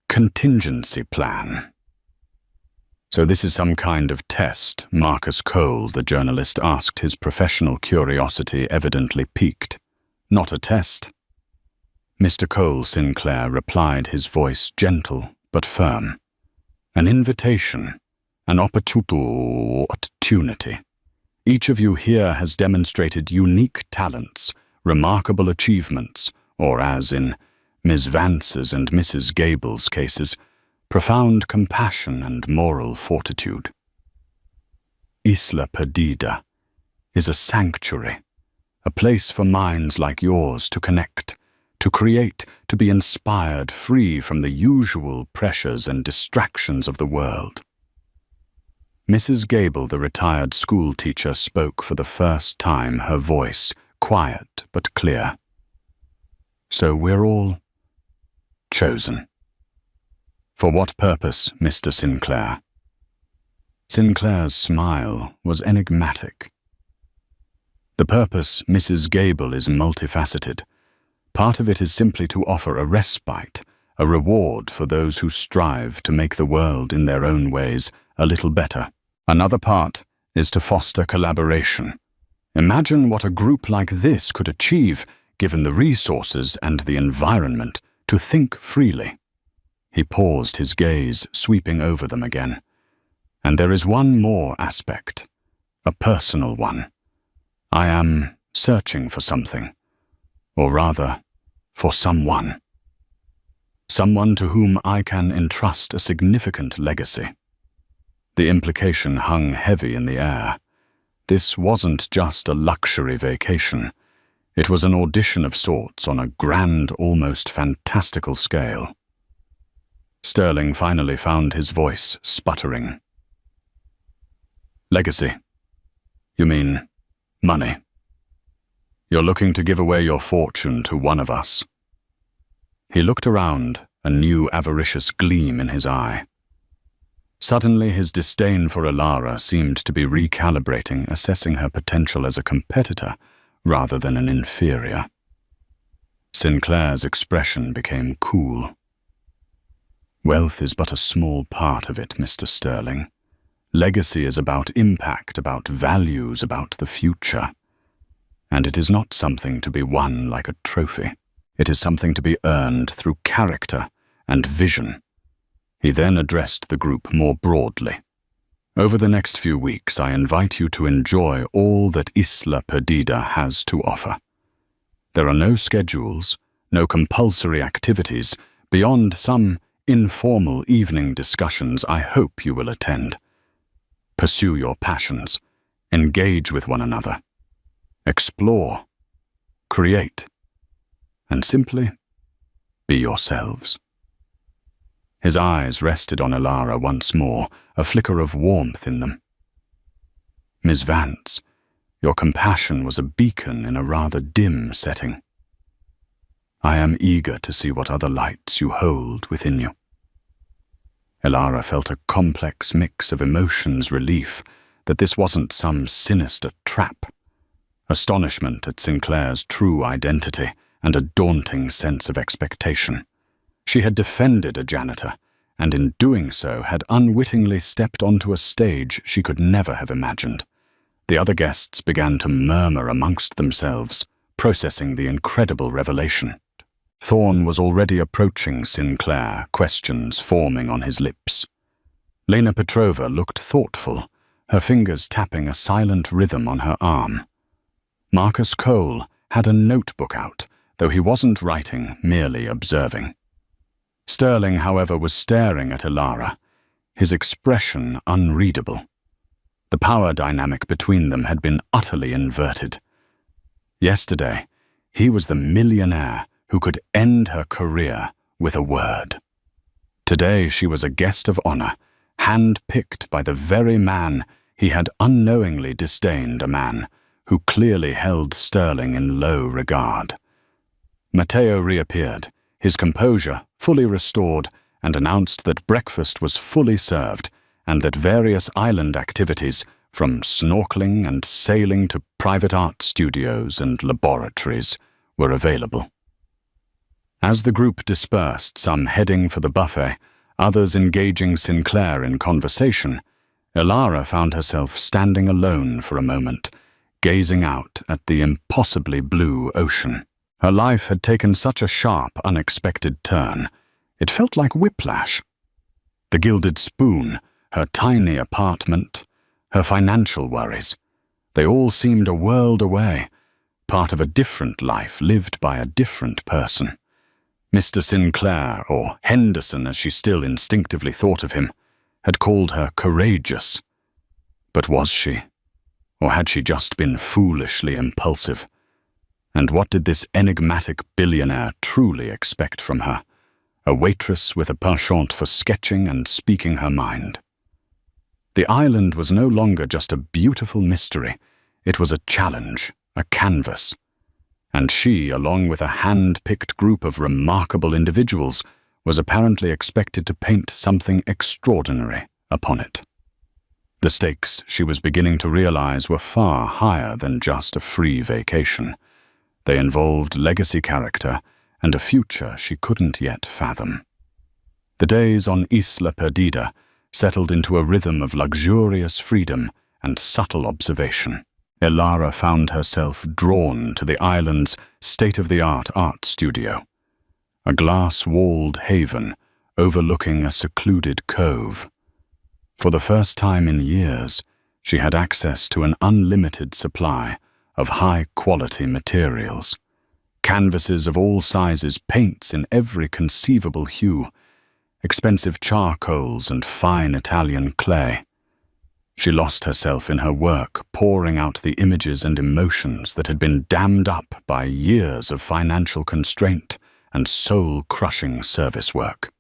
contingency plan. So this is some kind of test, Marcus Cole, the journalist asked, his professional curiosity evidently piqued. Not a test. Mr. Cole Sinclair replied, his voice gentle but firm. An invitation, an opportunity. Each of you here has demonstrated unique talents, remarkable achievements, or as in Ms. Vance's and Mrs. Gable's cases, profound compassion and moral fortitude. Isla Perdida is a sanctuary, a place for minds like yours to connect, to create, to be inspired, free from the usual pressures and distractions of the world. Mrs. Gable, the retired school teacher, spoke for the first time, her voice quiet but clear. So we're all chosen. For what purpose, Mr. Sinclair? Sinclair's smile was enigmatic. The purpose, Mrs. Gable, is multifaceted. Part of it is simply to offer a respite, a reward for those who strive to make the world in their own ways a little better. Another part is to foster collaboration. Imagine what a group like this could achieve, given the resources and the environment, to think freely. He paused, his gaze sweeping over them again. And there is one more aspect, a personal one. I am searching for something, or rather, for someone. Someone to whom I can entrust a significant legacy. The implication hung heavy in the air. This wasn't just a luxury vacation. It was an audition of sorts on a grand, almost fantastical scale. Sterling finally found his voice sputtering. Legacy. You mean money? You're looking to give away your fortune to one of us. He looked around, a new avaricious gleam in his eye. Suddenly his disdain for Elara seemed to be recalibrating, assessing her potential as a competitor rather than an inferior. Sinclair's expression became cool. Wealth is but a small part of it, Mr. Sterling. Legacy is about impact, about values, about the future. And it is not something to be won like a trophy. It is something to be earned through character and vision. He then addressed the group more broadly. Over the next few weeks, I invite you to enjoy all that Isla Perdida has to offer. There are no schedules, no compulsory activities, beyond some informal evening discussions I hope you will attend. Pursue your passions, engage with one another, explore, create, and simply be yourselves. His eyes rested on Elara once more, a flicker of warmth in them. Miss Vance, your compassion was a beacon in a rather dim setting. I am eager to see what other lights you hold within you. Elara felt a complex mix of emotions, relief that this wasn't some sinister trap, astonishment at Sinclair's true identity, and a daunting sense of expectation. She had defended a janitor, and in doing so had unwittingly stepped onto a stage she could never have imagined. The other guests began to murmur amongst themselves, processing the incredible revelation. Thorne was already approaching Sinclair, questions forming on his lips. Lena Petrova looked thoughtful, her fingers tapping a silent rhythm on her arm. Marcus Cole had a notebook out, though he wasn't writing, merely observing. Sterling, however, was staring at Elara, his expression unreadable. The power dynamic between them had been utterly inverted. Yesterday, he was the millionaire who could end her career with a word. Today she was a guest of honor, hand-picked by the very man he had unknowingly disdained, a man who clearly held Sterling in low regard. Matteo reappeared, his composure fully restored, and announced that breakfast was fully served and that various island activities, from snorkeling and sailing to private art studios and laboratories, were available. As the group dispersed, some heading for the buffet, others engaging Sinclair in conversation, Elara found herself standing alone for a moment, gazing out at the impossibly blue ocean. Her life had taken such a sharp, unexpected turn. It felt like whiplash. The Gilded Spoon, her tiny apartment, her financial worries, they all seemed a world away, part of a different life lived by a different person. Mr. Sinclair, or Henderson as she still instinctively thought of him, had called her courageous. But was she? Or had she just been foolishly impulsive? And what did this enigmatic billionaire truly expect from her? A waitress with a penchant for sketching and speaking her mind. The island was no longer just a beautiful mystery. It was a challenge, a canvas. And she, along with a hand-picked group of remarkable individuals, was apparently expected to paint something extraordinary upon it. The stakes, she was beginning to realize, were far higher than just a free vacation. They involved legacy character and a future she couldn't yet fathom. The days on Isla Perdida settled into a rhythm of luxurious freedom and subtle observation. Elara found herself drawn to the island's state-of-the-art art studio, a glass-walled haven overlooking a secluded cove. For the first time in years, she had access to an unlimited supply of high-quality materials. Canvases of all sizes, paints in every conceivable hue, expensive charcoals and fine Italian clay. She lost herself in her work, pouring out the images and emotions that had been dammed up by years of financial constraint and soul-crushing service work.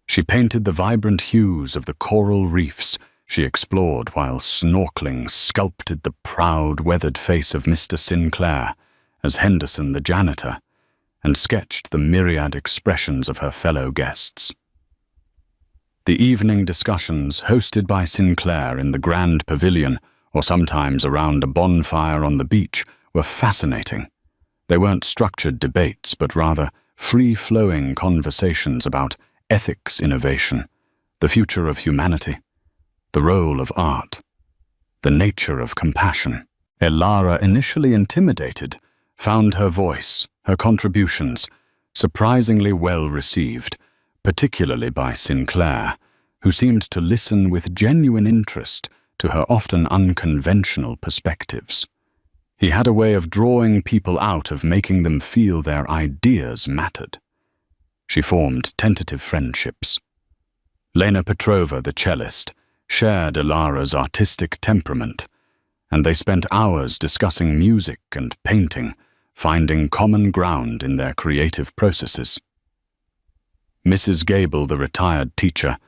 She painted the vibrant hues of the coral reefs she explored while snorkeling, sculpted the proud, weathered face of Mr. Sinclair as Henderson the janitor, and sketched the myriad expressions of her fellow guests. The evening discussions, hosted by Sinclair in the Grand Pavilion or sometimes around a bonfire on the beach, were fascinating. They weren't structured debates, but rather free-flowing conversations about ethics innovation, the future of humanity, the role of art, the nature of compassion. Elara, initially intimidated, found her voice, her contributions, surprisingly well received, particularly by Sinclair, who seemed to listen with genuine interest to her often unconventional perspectives. He had a way of drawing people out, of making them feel their ideas mattered. She formed tentative friendships. Lena Petrova, the cellist, shared Elara's artistic temperament, and they spent hours discussing music and painting, finding common ground in their creative processes. Mrs. Gable, the retired teacher,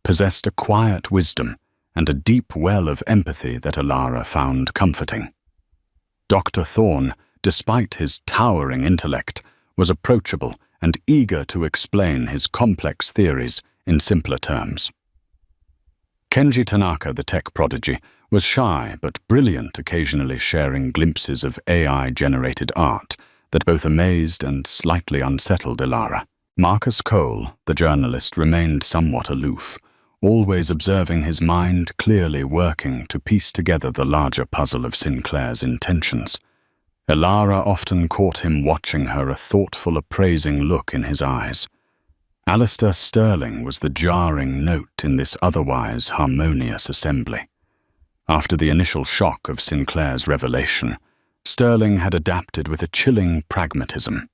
possessed a quiet wisdom and a deep well of empathy that Elara found comforting. Dr. Thorne, despite his towering intellect, was approachable and eager to explain his complex theories in simpler terms. Kenji Tanaka, the tech prodigy, was shy but brilliant, occasionally sharing glimpses of AI-generated art that both amazed and slightly unsettled Elara. Marcus Cole, the journalist, remained somewhat aloof, always observing, his mind clearly working to piece together the larger puzzle of Sinclair's intentions. Elara often caught him watching her, a thoughtful, appraising look in his eyes. Alistair Sterling was the jarring note in this otherwise harmonious assembly. After the initial shock of Sinclair's revelation, Sterling had adapted with a chilling pragmatism.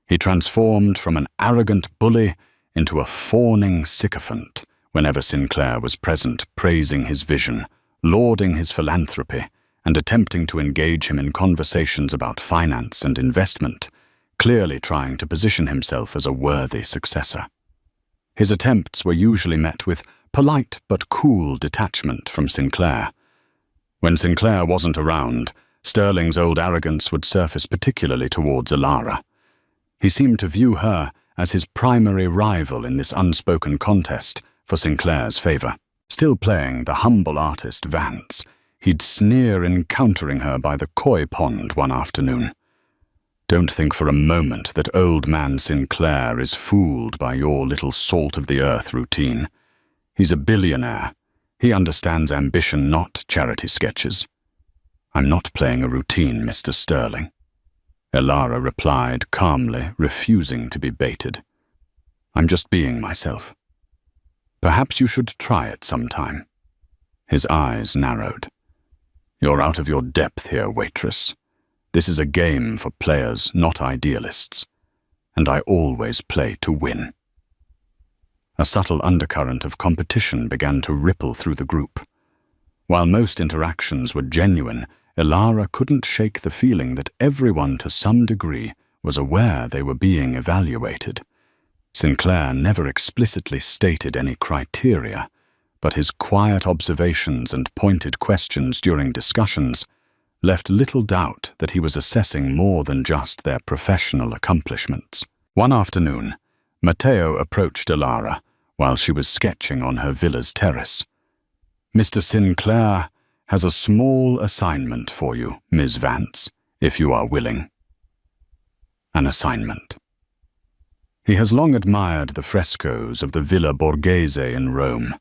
He transformed from an arrogant bully into a fawning sycophant whenever Sinclair was present, praising his vision, lauding his philanthropy, and attempting to engage him in conversations about finance and investment, clearly trying to position himself as a worthy successor. His attempts were usually met with polite but cool detachment from Sinclair. When Sinclair wasn't around, Sterling's old arrogance would surface, particularly towards Elara. He seemed to view her as his primary rival in this unspoken contest for Sinclair's favor. Still playing the humble artist Vance, he'd sneer encountering her by the koi pond one afternoon. Don't think for a moment that old man Sinclair is fooled by your little salt-of-the-earth routine. He's a billionaire. He understands ambition, not charity sketches. I'm not playing a routine, Mr. Sterling. Elara replied calmly, refusing to be baited. I'm just being myself. Perhaps you should try it sometime. His eyes narrowed. You're out of your depth here, Waitress. This is a game for players, not idealists. And I always play to win. A subtle undercurrent of competition began to ripple through the group. While most interactions were genuine, Elara couldn't shake the feeling that everyone to some degree was aware they were being evaluated. Sinclair never explicitly stated any criteria, but his quiet observations and pointed questions during discussions left little doubt that he was assessing more than just their professional accomplishments. One afternoon, Matteo approached Elara while she was sketching on her villa's terrace. Mr. Sinclair has a small assignment for you, Ms. Vance, if you are willing. An assignment. He has long admired the frescoes of the Villa Borghese in Rome.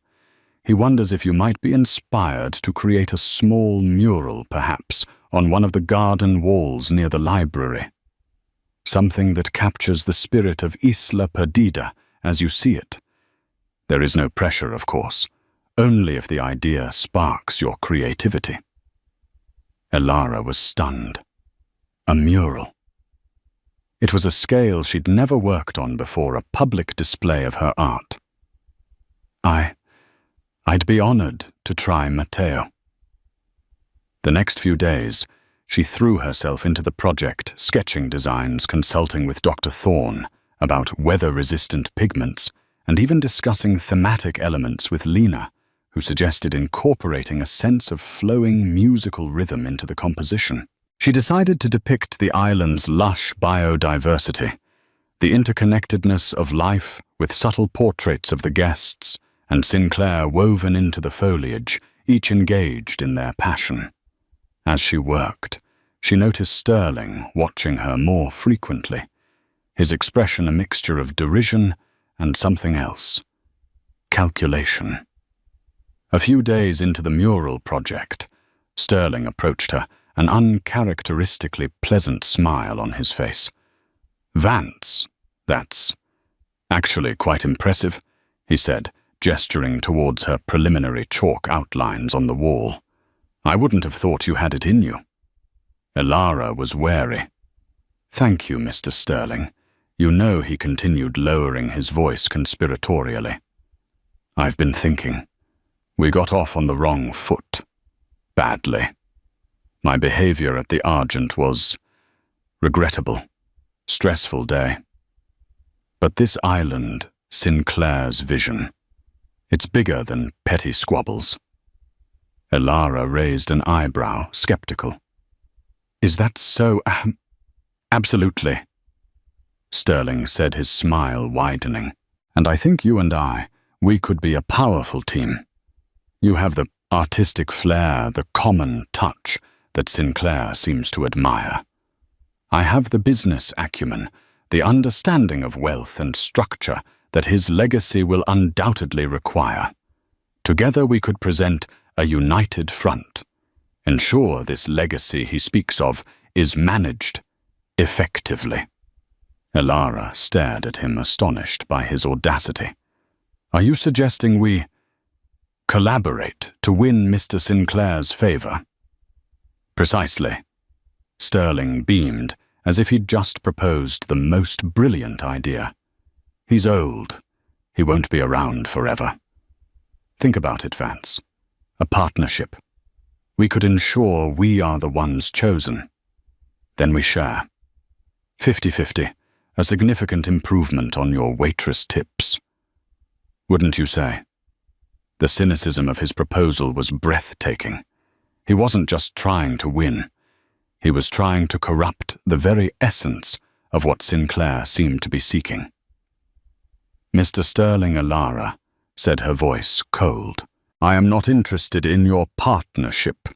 He wonders if you might be inspired to create a small mural, perhaps, on one of the garden walls near the library. Something that captures the spirit of Isla Perdida as you see it. There is no pressure, of course, only if the idea sparks your creativity. Elara was stunned. A mural. It was a scale she'd never worked on before, a public display of her art. I'd be honored to try, Matteo. The next few days, she threw herself into the project, sketching designs, consulting with Dr. Thorne about weather-resistant pigments, and even discussing thematic elements with Lena, who suggested incorporating a sense of flowing musical rhythm into the composition. She decided to depict the island's lush biodiversity, the interconnectedness of life with subtle portraits of the guests, and Sinclair woven into the foliage, each engaged in their passion. As she worked, she noticed Sterling watching her more frequently, his expression a mixture of derision and something else. Calculation. A few days into the mural project, Sterling approached her, an uncharacteristically pleasant smile on his face. "Vance, that's actually quite impressive," he said, gesturing towards her preliminary chalk outlines on the wall. "I wouldn't have thought you had it in you." Elara was wary. "Thank you, Mr. Sterling." You know, he continued, lowering his voice conspiratorially. "I've been thinking. We got off on the wrong foot. Badly. My behavior at the Argent was regrettable. Stressful day. But this island, Sinclair's vision, it's bigger than petty squabbles." Elara raised an eyebrow, skeptical. "Is that so? Absolutely," Sterling said, his smile widening. "And I think you and we could be a powerful team. You have the artistic flair, the common touch that Sinclair seems to admire. I have the business acumen, the understanding of wealth and structure that his legacy will undoubtedly require. Together we could present a united front. Ensure this legacy he speaks of is managed effectively." Elara stared at him, astonished by his audacity. "Are you suggesting we collaborate to win Mr. Sinclair's favor?" "Precisely." Sterling beamed, as if he'd just proposed the most brilliant idea. "He's old. He won't be around forever. Think about it, Vance. A partnership. We could ensure we are the ones chosen. Then we share. 50-50, a significant improvement on your Waitress tips. Wouldn't you say?" The cynicism of his proposal was breathtaking. He wasn't just trying to win. He was trying to corrupt the very essence of what Sinclair seemed to be seeking. "Mr. Sterling, Elara," said her voice cold, "I am not interested in your partnership.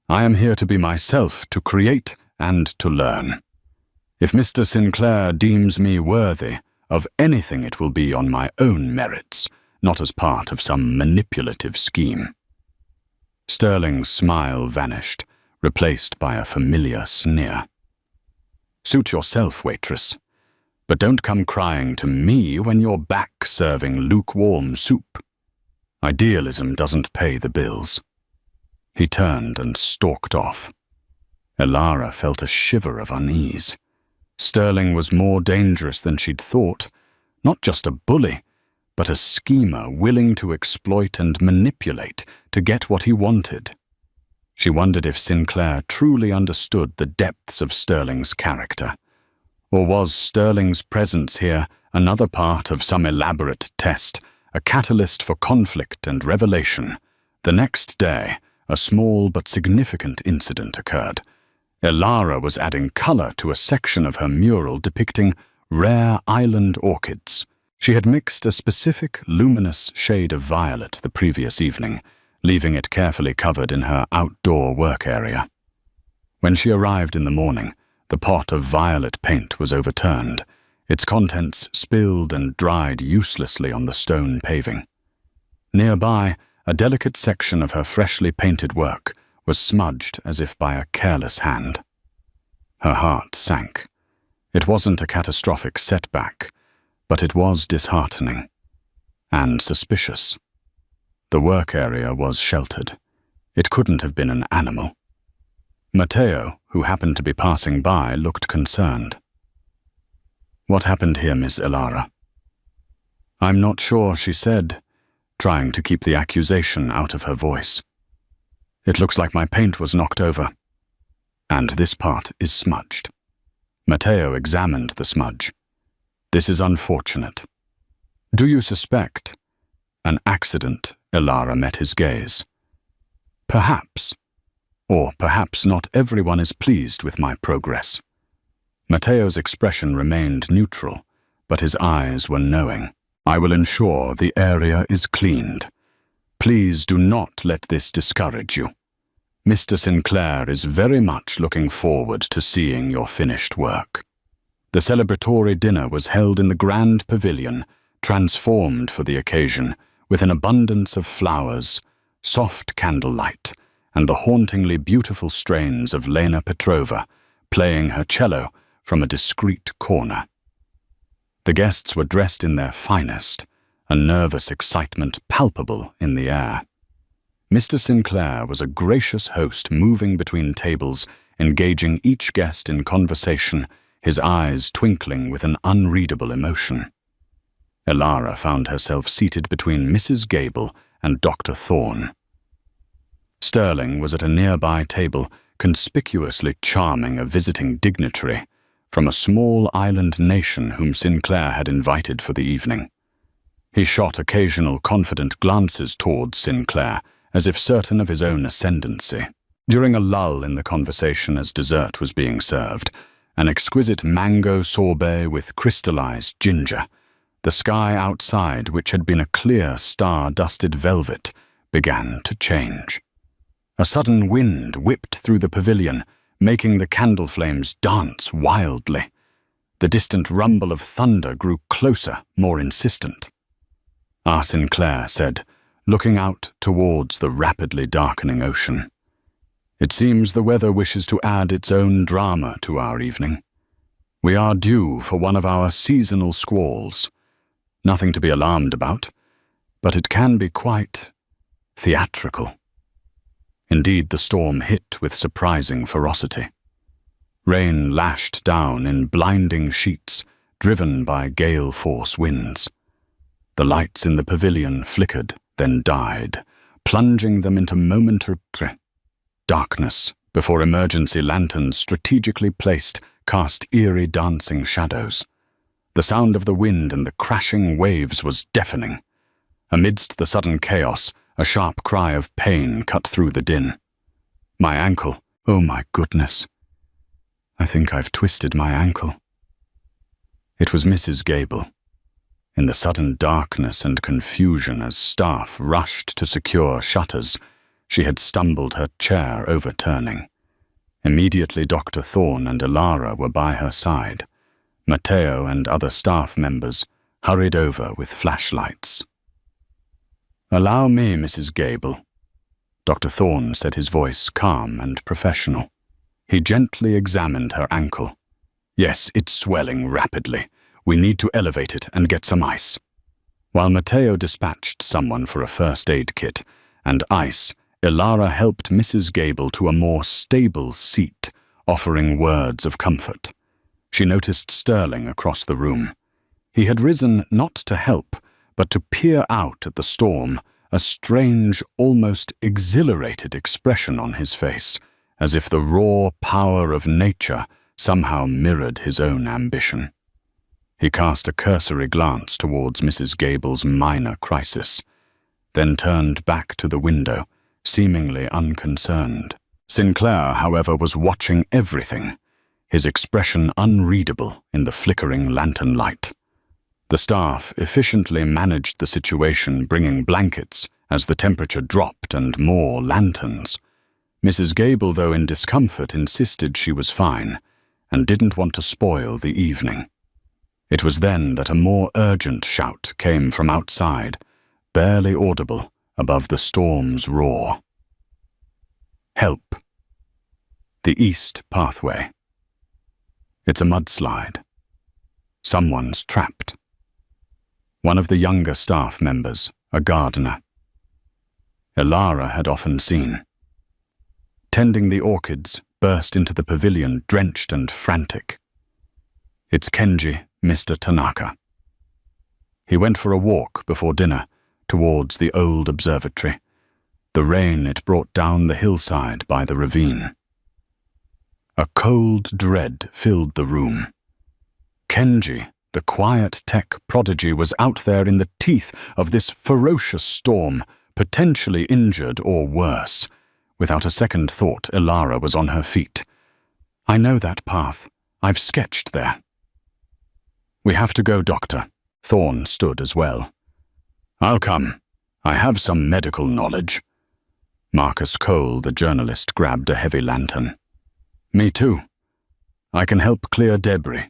I am here to be myself, to create and to learn. If Mr. Sinclair deems me worthy of anything, it will be on my own merits, not as part of some manipulative scheme." Sterling's smile vanished, replaced by a familiar sneer. "Suit yourself, Waitress, but don't come crying to me when you're back serving lukewarm soup. Idealism doesn't pay the bills." He turned and stalked off. Elara felt a shiver of unease. Sterling was more dangerous than she'd thought, not just a bully, but a schemer willing to exploit and manipulate to get what he wanted. She wondered if Sinclair truly understood the depths of Sterling's character. Or was Sterling's presence here another part of some elaborate test, a catalyst for conflict and revelation? The next day, a small but significant incident occurred. Elara was adding color to a section of her mural depicting rare island orchids. She had mixed a specific luminous shade of violet the previous evening, leaving it carefully covered in her outdoor work area. When she arrived in the morning, the pot of violet paint was overturned, its contents spilled and dried uselessly on the stone paving. Nearby, a delicate section of her freshly painted work was smudged as if by a careless hand. Her heart sank. It wasn't a catastrophic setback, but it was disheartening and suspicious. The work area was sheltered. It couldn't have been an animal. Matteo, who happened to be passing by, looked concerned. "What happened here, Miss Elara?" "I'm not sure," she said, trying to keep the accusation out of her voice. "It looks like my paint was knocked over. And this part is smudged." Matteo examined the smudge. "This is unfortunate. Do you suspect an accident?" Elara met his gaze. "Perhaps. Or perhaps not everyone is pleased with my progress." Matteo's expression remained neutral, but his eyes were knowing. "I will ensure the area is cleaned. Please do not let this discourage you. Mr. Sinclair is very much looking forward to seeing your finished work." The celebratory dinner was held in the grand pavilion, transformed for the occasion with an abundance of flowers, soft candlelight, and the hauntingly beautiful strains of Lena Petrova playing her cello from a discreet corner. The guests were dressed in their finest, a nervous excitement palpable in the air. Mr. Sinclair was a gracious host moving between tables, engaging each guest in conversation, his eyes twinkling with an unreadable emotion. Elara found herself seated between Mrs. Gable and Dr. Thorne. Sterling was at a nearby table, conspicuously charming a visiting dignitary from a small island nation whom Sinclair had invited for the evening. He shot occasional confident glances towards Sinclair, as if certain of his own ascendancy. During a lull in the conversation as dessert was being served, an exquisite mango sorbet with crystallized ginger, the sky outside, which had been a clear star-dusted velvet, began to change. A sudden wind whipped through the pavilion, making the candle flames dance wildly. The distant rumble of thunder grew closer, more insistent. Sinclair said, looking out towards the rapidly darkening ocean. It seems the weather wishes to add its own drama to our evening. We are due for one of our seasonal squalls. Nothing to be alarmed about, but it can be quite theatrical. Indeed, the storm hit with surprising ferocity. Rain lashed down in blinding sheets, driven by gale-force winds. The lights in the pavilion flickered, then died, plunging them into momentary darkness before emergency lanterns strategically placed cast eerie dancing shadows. The sound of the wind and the crashing waves was deafening. Amidst the sudden chaos, a sharp cry of pain cut through the din. My ankle, oh my goodness. I think I've twisted my ankle. It was Mrs. Gable. In the sudden darkness and confusion as staff rushed to secure shutters, she had stumbled, her chair overturning. Immediately Dr. Thorne and Elara were by her side. Matteo and other staff members hurried over with flashlights. "Allow me, Mrs. Gable." Dr. Thorne said, his voice calm and professional. He gently examined her ankle. "Yes, it's swelling rapidly. We need to elevate it and get some ice." While Matteo dispatched someone for a first aid kit and ice, Elara helped Mrs. Gable to a more stable seat, offering words of comfort. She noticed Sterling across the room. He had risen not to help, but to peer out at the storm, a strange, almost exhilarated expression on his face, as if the raw power of nature somehow mirrored his own ambition. He cast a cursory glance towards Mrs. Gable's minor crisis, then turned back to the window, seemingly unconcerned. Sinclair, however, was watching everything, his expression unreadable in the flickering lantern light. The staff efficiently managed the situation, bringing blankets as the temperature dropped and more lanterns. Mrs. Gable, though in discomfort, insisted she was fine and didn't want to spoil the evening. It was then that a more urgent shout came from outside, barely audible above the storm's roar. "Help! The east pathway. It's a mudslide. Someone's trapped." One of the younger staff members, a gardener. Elara had often seen. Tending the orchids, burst into the pavilion drenched and frantic. "It's Kenji, Mr. Tanaka." He went for a walk before dinner towards the old observatory, the rain it brought down the hillside by the ravine. A cold dread filled the room. Kenji, the quiet tech prodigy, was out there in the teeth of this ferocious storm, potentially injured or worse. Without a second thought, Elara was on her feet. "I know that path. I've sketched there." "We have to go, Doctor." Thorne stood as well. "I'll come. I have some medical knowledge." Marcus Cole, the journalist, grabbed a heavy lantern. "Me too. I can help clear debris."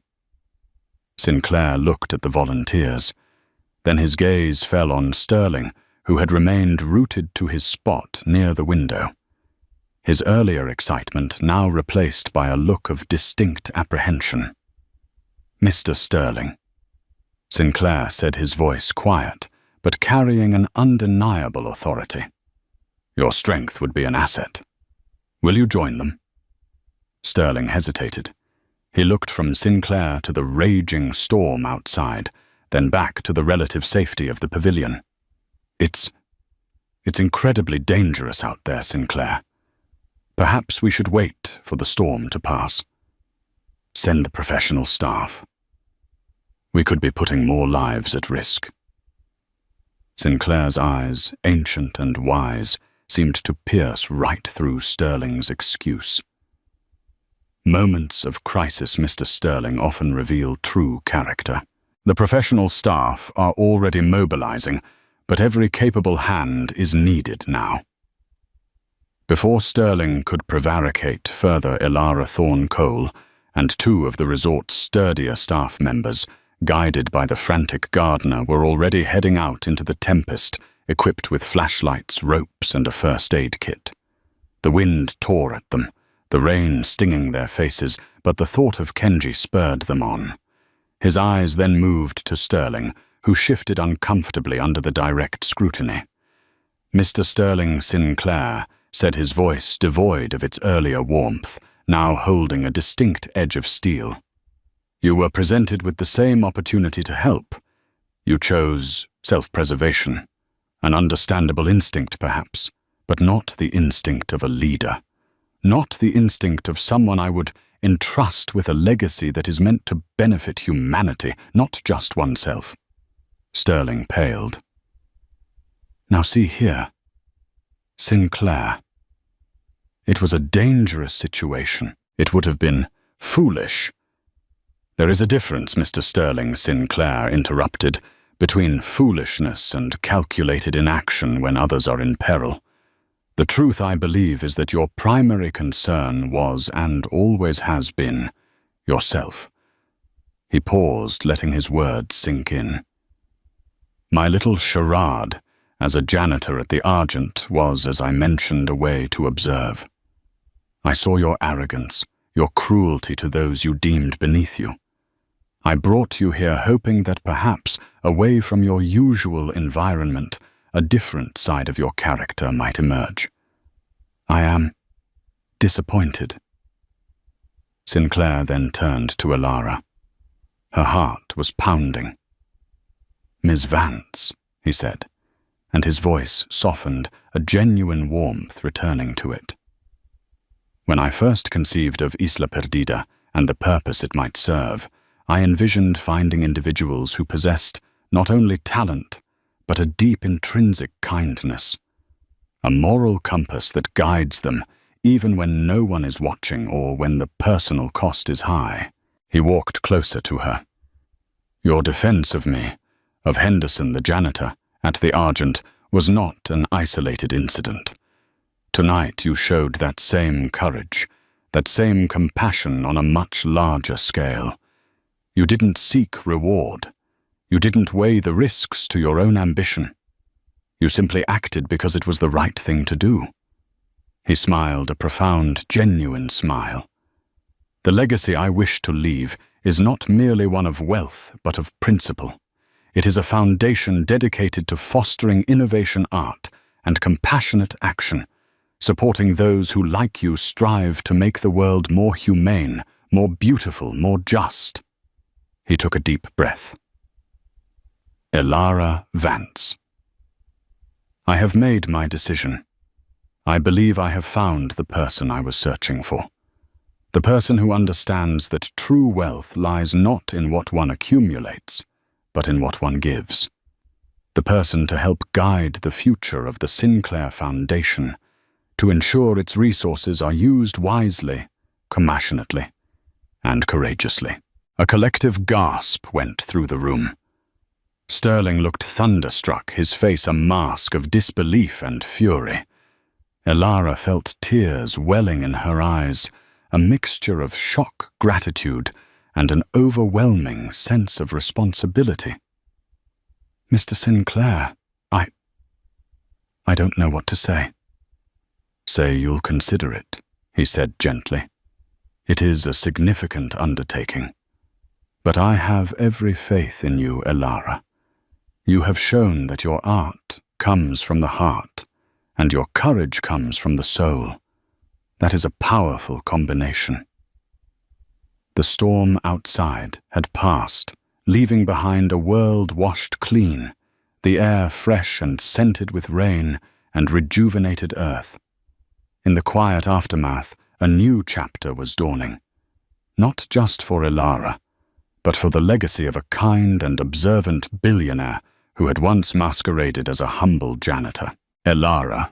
Sinclair looked at the volunteers. Then his gaze fell on Sterling, who had remained rooted to his spot near the window. His earlier excitement now replaced by a look of distinct apprehension. "Mr. Sterling," Sinclair said, his voice quiet, but carrying an undeniable authority. "Your strength would be an asset. Will you join them?" Sterling hesitated. He looked from Sinclair to the raging storm outside, then back to the relative safety of the pavilion. It's incredibly dangerous out there, Sinclair. Perhaps we should wait for the storm to pass. Send the professional staff. We could be putting more lives at risk." Sinclair's eyes, ancient and wise, seemed to pierce right through Sterling's excuse. Moments of crisis, Mr. Sterling, often reveal true character. The professional staff are already mobilizing, but every capable hand is needed now. Before Sterling could prevaricate further, Elara Thorne-Cole and two of the resort's sturdier staff members, guided by the frantic gardener, were already heading out into the tempest, equipped with flashlights, ropes, and a first aid kit. The wind tore at them, the rain stinging their faces, but the thought of Kenji spurred them on. His eyes then moved to Sterling, who shifted uncomfortably under the direct scrutiny. "Mr. Sterling Sinclair," said, his voice devoid of its earlier warmth, now holding a distinct edge of steel. "You were presented with the same opportunity to help. You chose self-preservation, an understandable instinct perhaps, but not the instinct of a leader. Not the instinct of someone I would entrust with a legacy that is meant to benefit humanity, not just oneself." Sterling paled. "Now see here, Sinclair. It was a dangerous situation. It would have been foolish." "There is a difference," Mr. Sterling Sinclair interrupted, "between foolishness and calculated inaction when others are in peril. The truth, I believe, is that your primary concern was, and always has been, yourself." He paused, letting his words sink in. "My little charade as a janitor at the Argent was, as I mentioned, a way to observe. I saw your arrogance, your cruelty to those you deemed beneath you. I brought you here hoping that perhaps, away from your usual environment, a different side of your character might emerge. I am disappointed." Sinclair then turned to Elara. Her heart was pounding. "Ms. Vance," he said, and his voice softened, a genuine warmth returning to it. "When I first conceived of Isla Perdida and the purpose it might serve, I envisioned finding individuals who possessed not only talent, but a deep intrinsic kindness, a moral compass that guides them even when no one is watching or when the personal cost is high." He walked closer to her. "Your defense of me, of Henderson the janitor, at the Argent, was not an isolated incident. Tonight you showed that same courage, that same compassion on a much larger scale. You didn't seek reward. You didn't weigh the risks to your own ambition. You simply acted because it was the right thing to do." He smiled, a profound, genuine smile. "The legacy I wish to leave is not merely one of wealth, but of principle. It is a foundation dedicated to fostering innovation art and compassionate action, supporting those who, like you, strive to make the world more humane, more beautiful, more just." He took a deep breath. Elara Vance. "I have made my decision. I believe I have found the person I was searching for. The person who understands that true wealth lies not in what one accumulates, but in what one gives. The person to help guide the future of the Sinclair Foundation, to ensure its resources are used wisely, compassionately, and courageously." A collective gasp went through the room. Sterling looked thunderstruck, his face a mask of disbelief and fury. Elara felt tears welling in her eyes, a mixture of shock, gratitude, and an overwhelming sense of responsibility. Mr. Sinclair, I don't know what to say. Say you'll consider it, he said gently. It is a significant undertaking. But I have every faith in you, Elara. You have shown that your art comes from the heart, and your courage comes from the soul. That is a powerful combination. The storm outside had passed, leaving behind a world washed clean, the air fresh and scented with rain and rejuvenated earth. In the quiet aftermath, a new chapter was dawning. Not just for Elara, but for the legacy of a kind and observant billionaire who had once masqueraded as a humble janitor. Elara,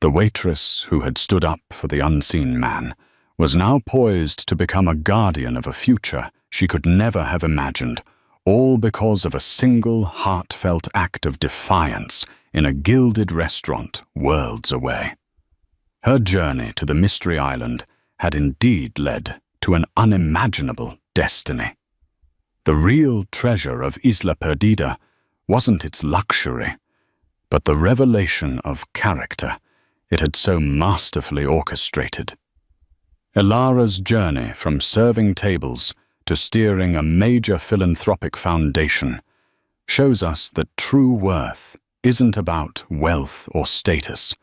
the waitress who had stood up for the unseen man, was now poised to become a guardian of a future she could never have imagined, all because of a single heartfelt act of defiance in a gilded restaurant worlds away. Her journey to the Mystery Island had indeed led to an unimaginable destiny. The real treasure of Isla Perdida wasn't its luxury, but the revelation of character it had so masterfully orchestrated. Elara's journey from serving tables to steering a major philanthropic foundation shows us that true worth isn't about wealth or status,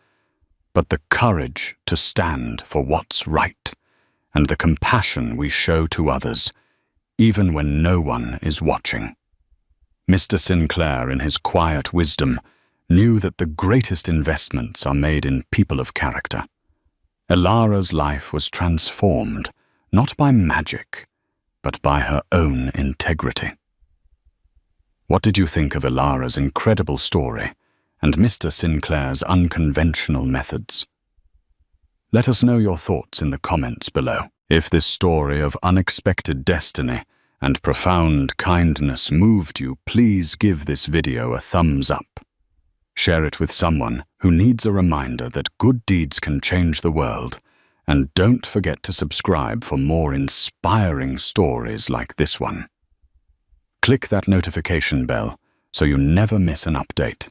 but the courage to stand for what's right and the compassion we show to others, even when no one is watching. Mr. Sinclair, in his quiet wisdom, knew that the greatest investments are made in people of character. Elara's life was transformed, not by magic, but by her own integrity. What did you think of Elara's incredible story and Mr. Sinclair's unconventional methods? Let us know your thoughts in the comments below. If this story of unexpected destiny and profound kindness moved you, please give this video a thumbs up. Share it with someone who needs a reminder that good deeds can change the world, and don't forget to subscribe for more inspiring stories like this one. Click that notification bell so you never miss an update.